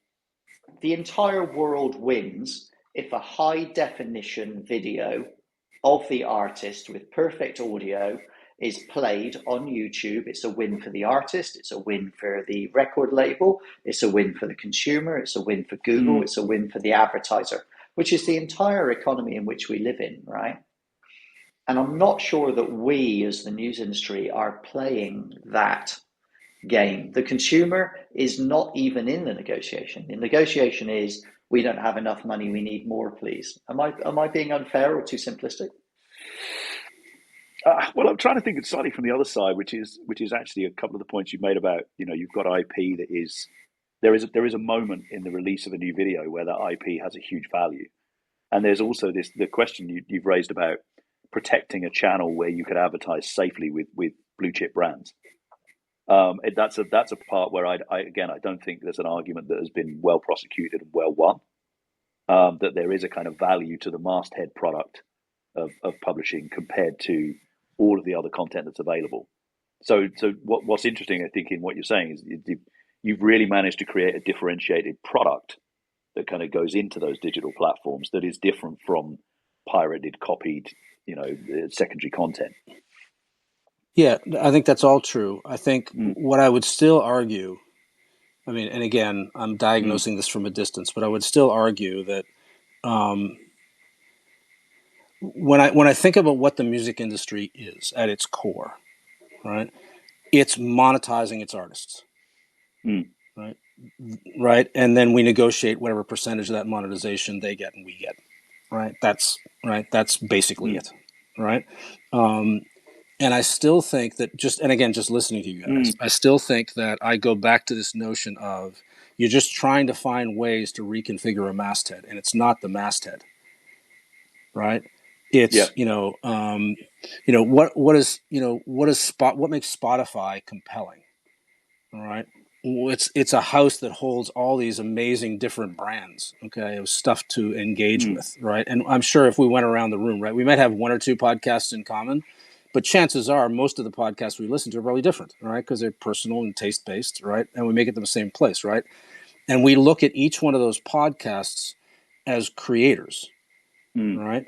Speaker 4: the entire world wins if a high definition video of the artist with perfect audio is played on YouTube. It's a win for the artist. It's a win for the record label. It's a win for the consumer. It's a win for Google. It's a win for the advertiser, which is the entire economy in which we live in, right? And I'm not sure that we as the news industry are playing that game. The consumer is not even in the negotiation. The negotiation is, we don't have enough money, we need more, please. Am I being unfair or too simplistic?
Speaker 3: Well, I'm trying to think slightly from the other side, which is actually a couple of the points you've made about, you've got IP that is there is a moment in the release of a new video where that IP has a huge value, and there's also the question you've raised about protecting a channel where you could advertise safely with blue chip brands. That's a part where I don't think there's an argument that has been well prosecuted and well won. That there is a kind of value to the masthead product of publishing compared to all of the other content that's available. So what's interesting, I think, in what you're saying is you've really managed to create a differentiated product that kind of goes into those digital platforms that is different from pirated, copied, secondary content.
Speaker 2: Yeah, I think that's all true. I think what I would still argue, I mean, and again, I'm diagnosing this from a distance, but I would still argue that when I think about what the music industry is at its core, right, it's monetizing its artists, right? right? And then we negotiate whatever percentage of that monetization they get and we get, right? That's basically it, right? And I still think that just listening to you guys, I still think that I go back to this notion of you're just trying to find ways to reconfigure a masthead, and it's not the masthead, right? It's what makes Spotify compelling, all right? Well, it's a house that holds all these amazing different brands, okay, of stuff to engage with, right? And I'm sure if we went around the room, right, we might have one or two podcasts in common, but chances are most of the podcasts we listen to are probably different, right? Because they're personal and taste-based, right? And we make it the same place, right? And we look at each one of those podcasts as creators, right?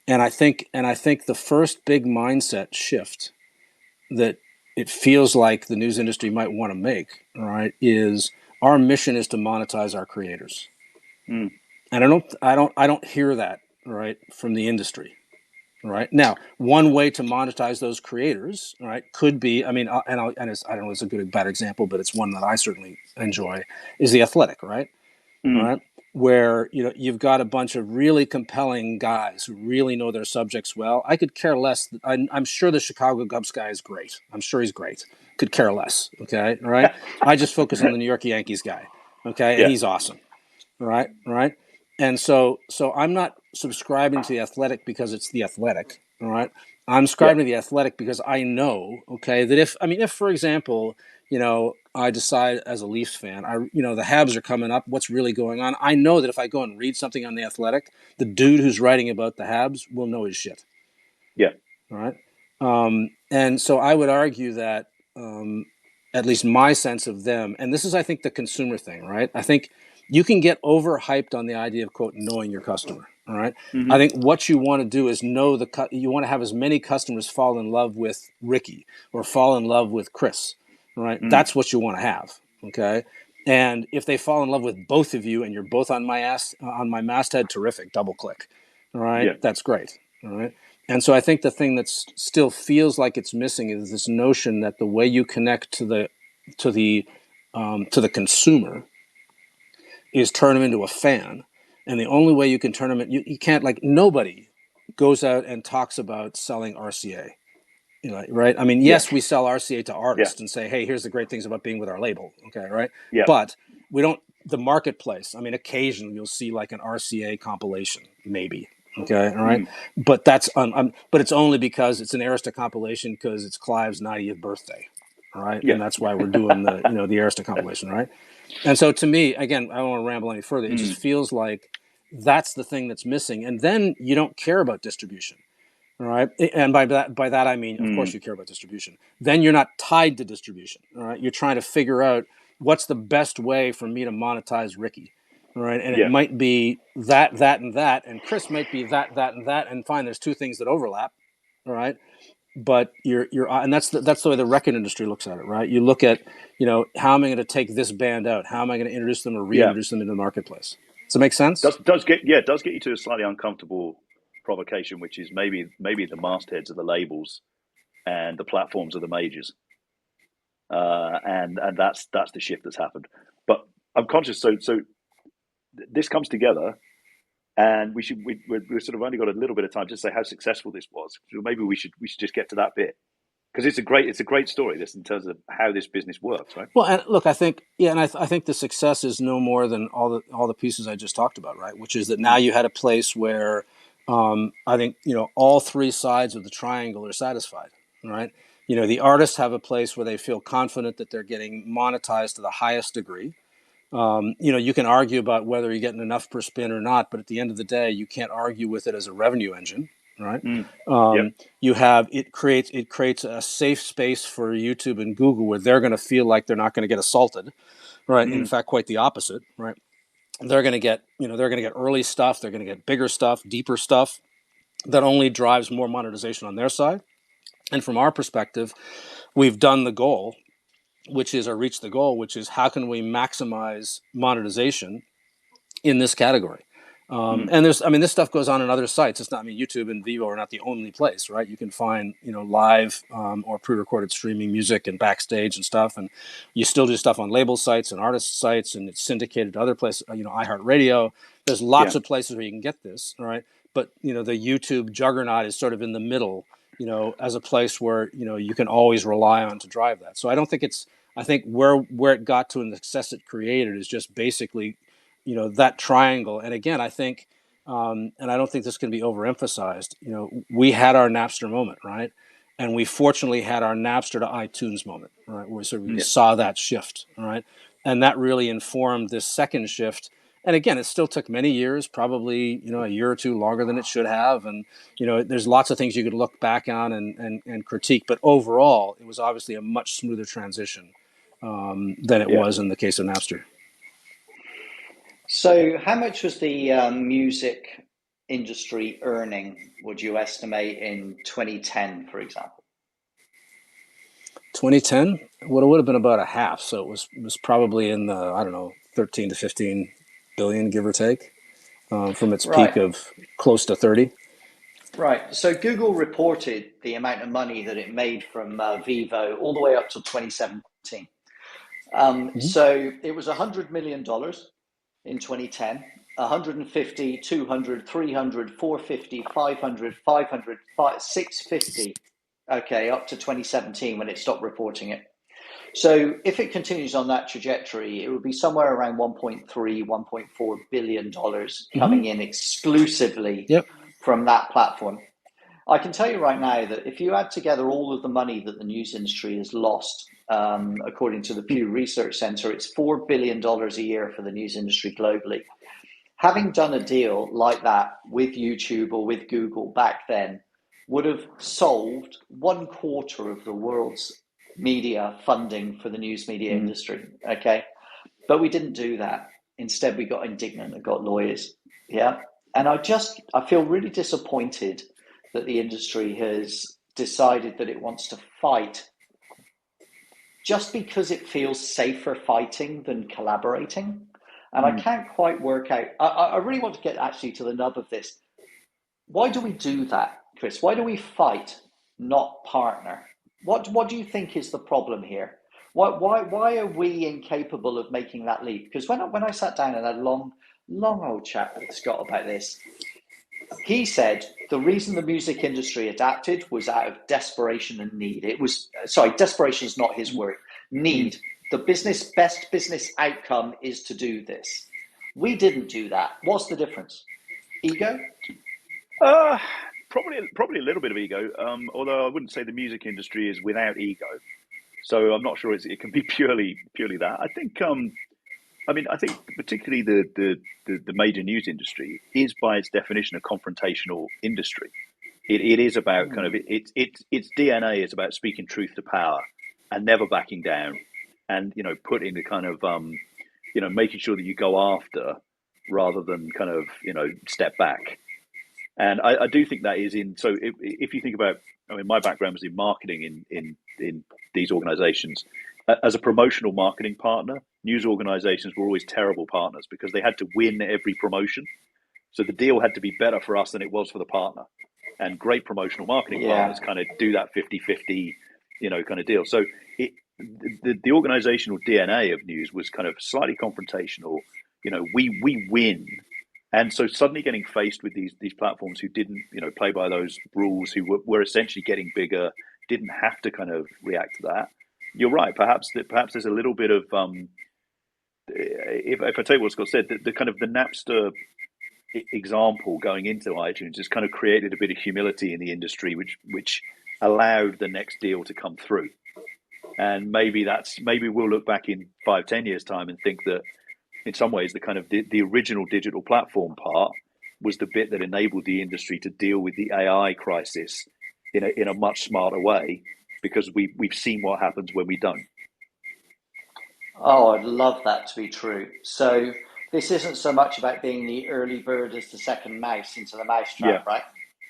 Speaker 2: And I think the first big mindset shift that it feels like the news industry might want to make, right, is our mission is to monetize our creators. And I don't hear that, right, from the industry. Right now, one way to monetize those creators, right, could be, I mean, I don't know, it's a good or bad example, but it's one that I certainly enjoy, is The Athletic, right? Right, where you've got a bunch of really compelling guys who really know their subjects well. I could care less. I'm sure the Chicago Cubs guy is great. I'm sure he's great. Could care less. Okay, all right. I just focus on the New York Yankees guy. Okay, and he's awesome. Right. And so I'm not subscribing to The Athletic because it's The Athletic. All right. I'm subscribing to The Athletic because I know, okay, that if for example, I decide as a Leafs fan, the Habs are coming up, what's really going on? I know that if I go and read something on The Athletic, the dude who's writing about the Habs will know his shit.
Speaker 3: Yeah.
Speaker 2: All right. And so I would argue that at least my sense of them, and this is, I think, the consumer thing, right? I think you can get overhyped on the idea of, quote, knowing your customer. All right. I think what you want to do is you want to have as many customers fall in love with Ricky or fall in love with Chris. Right. That's what you want to have. Okay. And if they fall in love with both of you and you're both on my masthead, terrific, double click. All right. Yeah. That's great. All right. And so I think the thing that still feels like it's missing is this notion that the way you connect to the consumer is turn them into a fan. And the only way you can turn them, you can't, like, nobody goes out and talks about selling RCA, right? I mean, yes, we sell RCA to artists and say, hey, here's the great things about being with our label, okay, right? Yeah. But we don't, the marketplace, I mean, occasionally you'll see like an RCA compilation, maybe, okay, all right? But that's, but it's only because it's an Arista compilation because it's Clive's 90th birthday, all right? Yeah. And that's why we're doing the Arista compilation, right? And so to me, again, I don't want to ramble any further. It just feels like that's the thing that's missing. And then you don't care about distribution, all right? And by that I mean, of course you care about distribution. Then you're not tied to distribution, all right? You're trying to figure out what's the best way for me to monetize Ricky, all right? And it might be that, and that, and Chris might be that, and that, and fine, there's two things that overlap, all right? But you're and that's the way the record industry looks at it, right? You look at, how am I going to take this band out? How am I going to introduce them or reintroduce them into the marketplace? Does it make sense?
Speaker 3: Does get you to a slightly uncomfortable provocation, which is maybe the mastheads of the labels and the platforms of the majors, and that's the shift that's happened. But I'm conscious, so this comes together. And we're sort of only got a little bit of time to say how successful this was. So maybe we should just get to that bit, because it's a great story, this, in terms of how this business works, right?
Speaker 2: Well, and look, I think I think the success is no more than all the pieces I just talked about, right? Which is that now you had a place where I think all three sides of the triangle are satisfied, right? The artists have a place where they feel confident that they're getting monetized to the highest degree. You can argue about whether you're getting enough per spin or not, but at the end of the day, you can't argue with it as a revenue engine, right? You have it creates a safe space for YouTube and Google where they're going to feel like they're not going to get assaulted, right? In fact, quite the opposite, right? They're going to get early stuff, they're going to get bigger stuff, deeper stuff that only drives more monetization on their side. And from our perspective, we've done the goal, reach the goal, which is how can we maximize monetization in this category? And this stuff goes on in other sites. It's not, YouTube and Vivo are not the only place, right? You can find, live or pre-recorded streaming music and backstage and stuff. And you still do stuff on label sites and artist sites, and it's syndicated to other places, iHeartRadio. There's lots of places where you can get this, right? But, the YouTube juggernaut is sort of in the middle, as a place where, you can always rely on to drive that. So I think where it got to and the success it created is just basically, that triangle. And again, I think, and I don't think this can be overemphasized, we had our Napster moment, right? And we fortunately had our Napster to iTunes moment, right? Where we saw that shift, right? And that really informed this second shift. And again, it still took many years, probably, a year or two longer than it should have. And, there's lots of things you could look back on and critique. But overall, it was obviously a much smoother transition than it was in the case of Napster.
Speaker 4: So how much was the music industry earning, would you estimate, in 2010, for example?
Speaker 2: 2010, well, it would have been about a half. So it was probably in the, 13 to 15 billion, give or take, from its peak of close to 30.
Speaker 4: Right. So Google reported the amount of money that it made from Vivo all the way up to 2017. So it was $100 million in 2010, 150, 200, 300, 450, 500, 500, 650, okay, up to 2017 when it stopped reporting it. So if it continues on that trajectory, it would be somewhere around $1.3, $1.4 billion coming in exclusively from that platform. I can tell you right now that if you add together all of the money that the news industry has lost, according to the Pew Research Center, it's $4 billion a year for the news industry globally. Having done a deal like that with YouTube or with Google back then would have solved 1/4 of the world's media funding for the news media industry, okay? But we didn't do that. Instead, we got indignant and got lawyers, And I feel really disappointed that the industry has decided that it wants to fight just because it feels safer fighting than collaborating. And I can't quite work out, I really want to get actually to the nub of this. Why do we do that, Chris? Why do we fight, not partner? What do you think is the problem here? Why are we incapable of making that leap? Because when I sat down and had a long old chat with Scott about this, he said the reason the music industry adapted was out of desperation and need. Desperation is not his word. Need. The best business outcome is to do this. We didn't do that. What's the difference? Ego?
Speaker 3: Probably a little bit of ego. Although I wouldn't say the music industry is without ego. So I'm not sure it can be purely that. I think I think particularly the major news industry is by its definition a confrontational industry. It is about kind of its DNA is about speaking truth to power and never backing down, and putting the kind of making sure that you go after rather than kind of step back. And I do think that is in. So if you think about, my background was in marketing in these organizations. As a promotional marketing partner, news organizations were always terrible partners because they had to win every promotion. So the deal had to be better for us than it was for the partner. And great promotional marketing partners kind of do that 50-50, kind of deal. So the organizational DNA of news was kind of slightly confrontational. We win. And so suddenly getting faced with these platforms who didn't, play by those rules, who were essentially getting bigger, didn't have to kind of react to that. You're right. Perhaps there's a little bit of if I take what Scott said, the kind of the Napster example going into iTunes has kind of created a bit of humility in the industry, which allowed the next deal to come through. And maybe we'll look back in 5-10 years time and think that in some ways the kind of the original digital platform part was the bit that enabled the industry to deal with the AI crisis in a much smarter way, because we've seen what happens when we don't.
Speaker 4: Oh, I'd love that to be true. So this isn't so much about being the early bird as the second mouse into the mouse trap, right?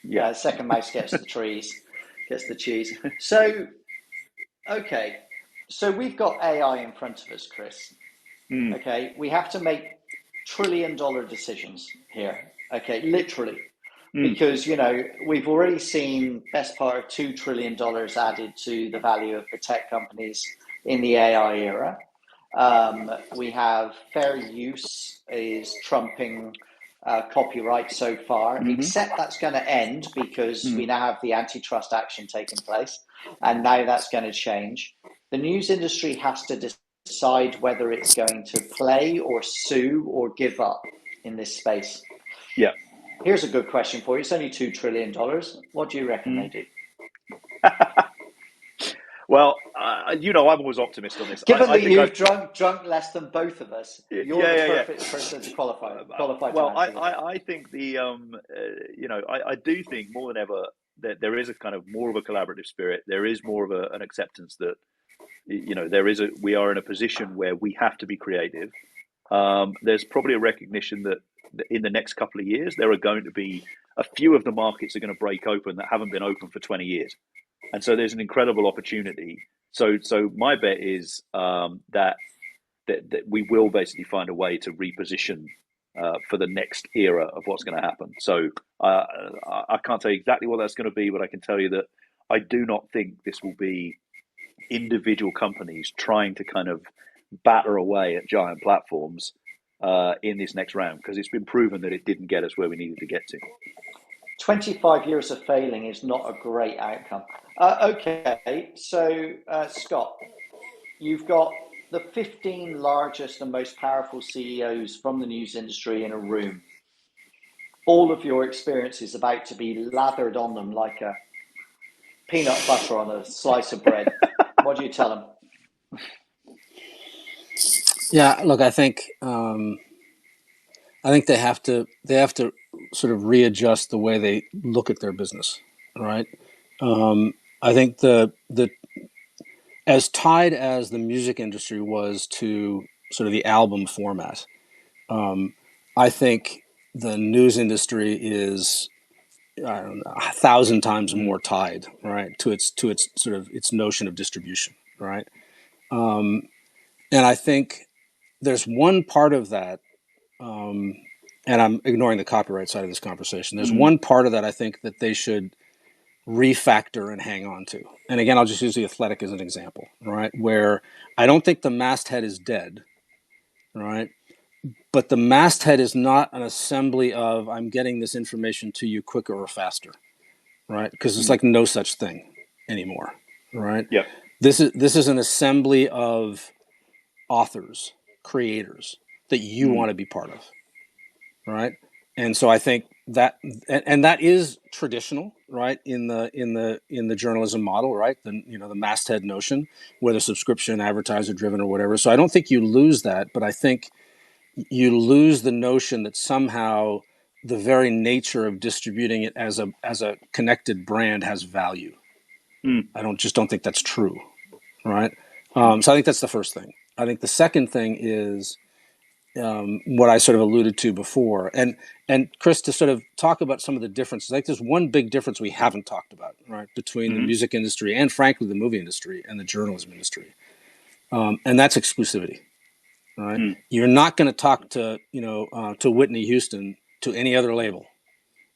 Speaker 4: Yeah, second mouse gets the trees, gets the cheese. So, okay, so we've got AI in front of us, Chris. Okay, we have to make trillion decisions here. Okay, literally. Because, we've already seen best part of $2 trillion added to the value of the tech companies in the AI era. We have fair use is trumping copyright so far, except that's going to end because we now have the antitrust action taking place, and now that's going to change. The news industry has to decide whether it's going to play or sue or give up in this space.
Speaker 3: Yeah.
Speaker 4: Here's a good question for you. It's only $2 trillion. What do you reckon they do?
Speaker 3: Well, I'm always optimist on this.
Speaker 4: Given that you've drunk less than both of us, you're the perfect person to qualify
Speaker 3: well,
Speaker 4: to answer
Speaker 3: I think I do think more than ever that there is a kind of more of a collaborative spirit. There is more of an acceptance that we are in a position where we have to be creative. There's probably a recognition that in the next couple of years there are going to be a few of the markets are going to break open that haven't been open for 20 years. And so there's an incredible opportunity. So my bet is that we will basically find a way to reposition for the next era of what's going to happen. So I can't tell you exactly what that's going to be, but I can tell you that I do not think this will be individual companies trying to kind of batter away at giant platforms in this next round, because it's been proven that it didn't get us where we needed to get to.
Speaker 4: 25 years of failing is not a great outcome. Okay, so Scott, you've got the 15 largest and most powerful CEOs from the news industry in a room. All of your experience is about to be lathered on them like a peanut butter on a slice of bread. What do you tell them?
Speaker 2: Yeah, look, I think they have to sort of readjust the way they look at their business, right? I think the as tied as the music industry was to sort of the album format, I think the news industry is, I don't know, 1,000 times more tied, right, to its sort of its notion of distribution, right? And I think there's one part of that, and I'm ignoring the copyright side of this conversation. There's one part of that I think that they should refactor and hang on to. And again, I'll just use The Athletic as an example, right? Where I don't think the masthead is dead, right? But the masthead is not an assembly of I'm getting this information to you quicker or faster, right? Because it's like no such thing anymore, right?
Speaker 3: Yeah.
Speaker 2: This is an assembly of authors, creators that you want to be part of, right? And so I think that, and that is traditional, right, in the journalism model, right? The masthead notion, whether subscription, advertiser driven, or whatever. So I don't think you lose that, but I think you lose the notion that somehow the very nature of distributing it as a connected brand has value. I don't think that's true, right? So I think that's the first thing. I think the second thing is what I sort of alluded to before, and Chris, to sort of talk about some of the differences. Like there's one big difference we haven't talked about, right, between the music industry and frankly the movie industry and the journalism industry, and that's exclusivity. Right, you're not going to talk to to Whitney Houston to any other label.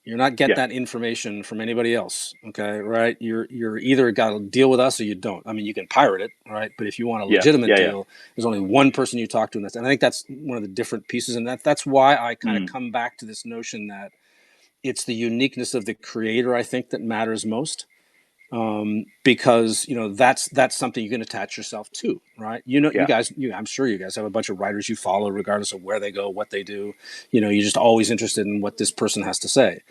Speaker 2: You're not getting that information from anybody else. Okay, right? You're either got to deal with us or you don't. I mean, you can pirate it, right? But if you want a legitimate deal, there's only one person you talk to, and I think that's one of the different pieces. And that's why I kind of come back to this notion that it's the uniqueness of the creator, I think, that matters most. Because that's something you can attach yourself to, right? You guys, I'm sure you guys have a bunch of writers you follow, regardless of where they go, what they do. You're just always interested in what this person has to say,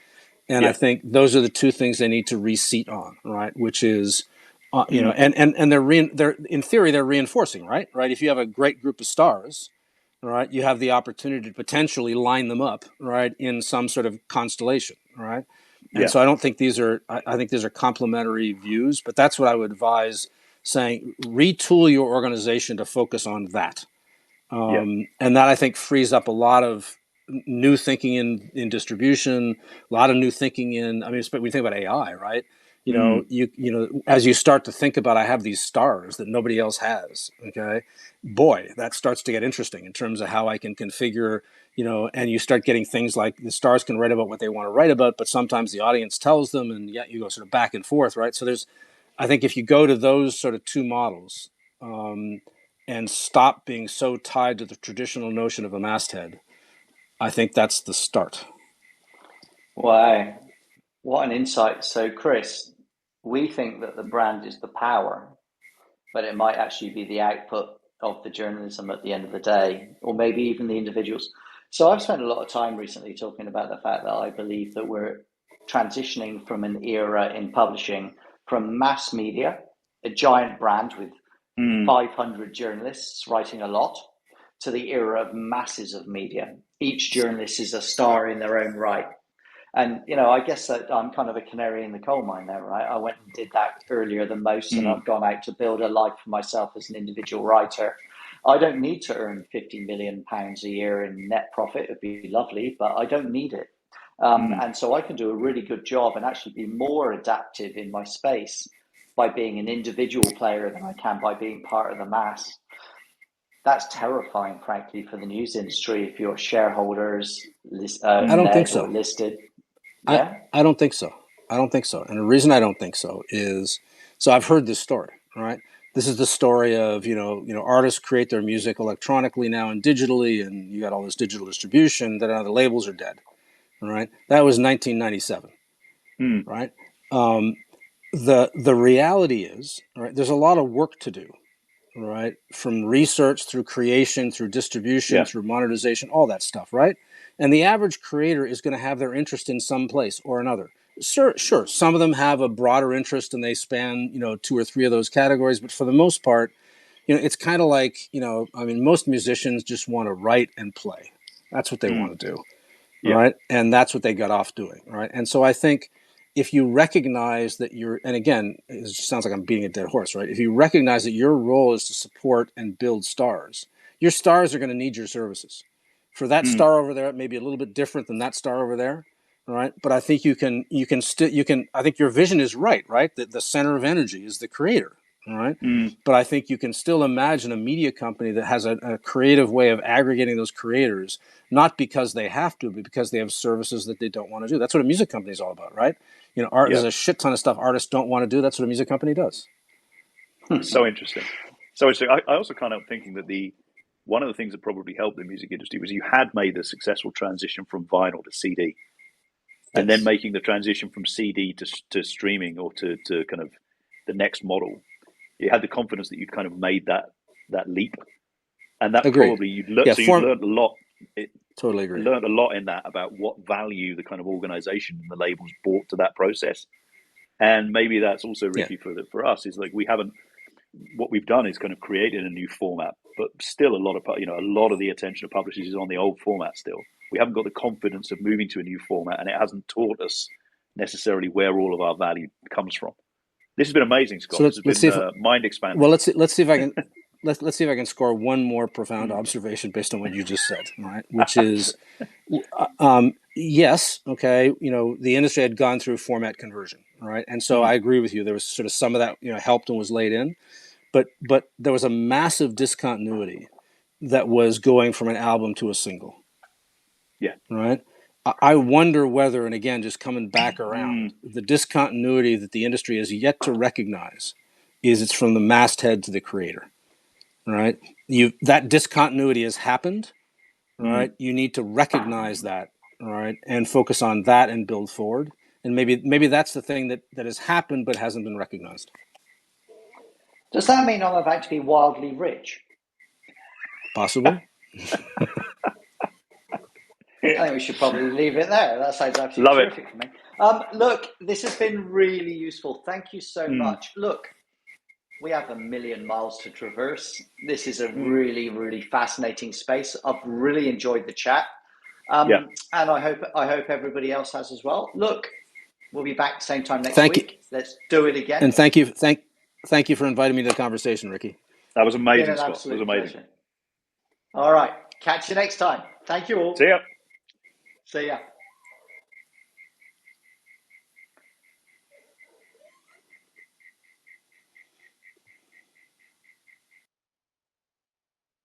Speaker 2: and I think those are the two things they need to reseat on, right? Which is, and they're in theory they're reinforcing, right? If you have a great group of stars, right, you have the opportunity to potentially line them up, right, in some sort of constellation, right? And so I don't think these are, I think these are complementary views, but that's what I would advise, saying retool your organization to focus on that. And that I think frees up a lot of new thinking in distribution, a lot of new thinking in, I mean, when you think about AI, right? as you start to think about, I have these stars that nobody else has. Okay, boy, that starts to get interesting in terms of how I can configure. And you start getting things like the stars can write about what they want to write about, but sometimes the audience tells them, and yet you go sort of back and forth, right? So I think if you go to those sort of two models, and stop being so tied to the traditional notion of a masthead, I think that's the start.
Speaker 4: Wow, what an insight. So, Chris, we think that the brand is the power, but it might actually be the output of the journalism at the end of the day, or maybe even the individuals. So I've spent a lot of time recently talking about the fact that I believe that we're transitioning from an era in publishing from mass media, a giant brand with 500 journalists writing a lot, to the era of masses of media. Each journalist is a star in their own right. And, I guess that I'm kind of a canary in the coal mine there, right? I went and did that earlier than most, and I've gone out to build a life for myself as an individual writer. I don't need to earn £50 million a year in net profit. It'd be lovely, but I don't need it. And so I can do a really good job and actually be more adaptive in my space by being an individual player than I can by being part of the mass. That's terrifying, frankly, for the news industry if your shareholders
Speaker 2: I don't think so.
Speaker 4: or listed.
Speaker 2: Yeah? I don't think so. And the reason I don't think so is, so I've heard this story, right? This is the story of, artists create their music electronically now and digitally, and you got all this digital distribution, that the labels are dead, right? That was 1997, right? The reality is, right, there's a lot of work to do, right? From research through creation, through distribution, through monetization, all that stuff, right? And the average creator is going to have their interest in some place or another. Sure, some of them have a broader interest and they span, 2 or 3 of those categories. But for the most part, it's kind of like, most musicians just want to write and play. That's what they want to do, right? And that's what they got off doing, right? And so I think if you recognize that and again, it sounds like I'm beating a dead horse, right? If you recognize that your role is to support and build stars, your stars are going to need your services. For that star over there, it may be a little bit different than that star over there, right? But I think I think your vision is right? That the center of energy is the creator, all right? But I think you can still imagine a media company that has a creative way of aggregating those creators, not because they have to, but because they have services that they don't want to do. That's what a music company is all about, right? There's a shit ton of stuff artists don't want to do. That's what a music company does.
Speaker 3: So interesting. I also kind of thinking that one of the things that probably helped the music industry was you had made the successful transition from vinyl to CD, and then making the transition from CD to streaming or to kind of the next model. You had the confidence that you'd kind of made that leap, and that probably you'd learned a lot.
Speaker 2: Totally agree.
Speaker 3: Learned a lot in that about what value the kind of organization and the labels brought to that process. And maybe that's also, Ricky, for us, is like what we've done is kind of created a new format, but still a lot of the attention of publishers is on the old format still. We haven't got the confidence of moving to a new format, and it hasn't taught us necessarily where all of our value comes from. This has been amazing, Scott.
Speaker 2: So let's see if
Speaker 3: mind expanding.
Speaker 2: Well, let's see if I can let's see if I can score one more profound observation based on what you just said, right? Which is, yes, okay, the industry had gone through format conversion, right? And so I agree with you. There was sort of some of that, helped and was laid in, but there was a massive discontinuity that was going from an album to a single.
Speaker 3: Yeah.
Speaker 2: Right. I wonder whether, and again, just coming back around, the discontinuity that the industry has yet to recognize it's from the masthead to the creator, right? That discontinuity has happened, right? You need to recognize that, right, and focus on that and build forward. And maybe that's the thing that has happened but hasn't been recognized.
Speaker 4: Does that mean I'm about to be wildly rich?
Speaker 2: Possibly.
Speaker 4: I think we should probably leave it there. That sounds absolutely terrific for me. Look, this has been really useful. Thank you so much. Look, we have 1 million miles to traverse. This is a really, really fascinating space. I've really enjoyed the chat. And I hope everybody else has as well. Look, we'll be back same time next week. Let's do it again.
Speaker 2: And thank you for inviting me to the conversation, Ricky.
Speaker 3: That was amazing, Scott. It was amazing.
Speaker 4: Pleasure. All right. Catch you next time. Thank you all.
Speaker 3: See ya.
Speaker 4: See ya.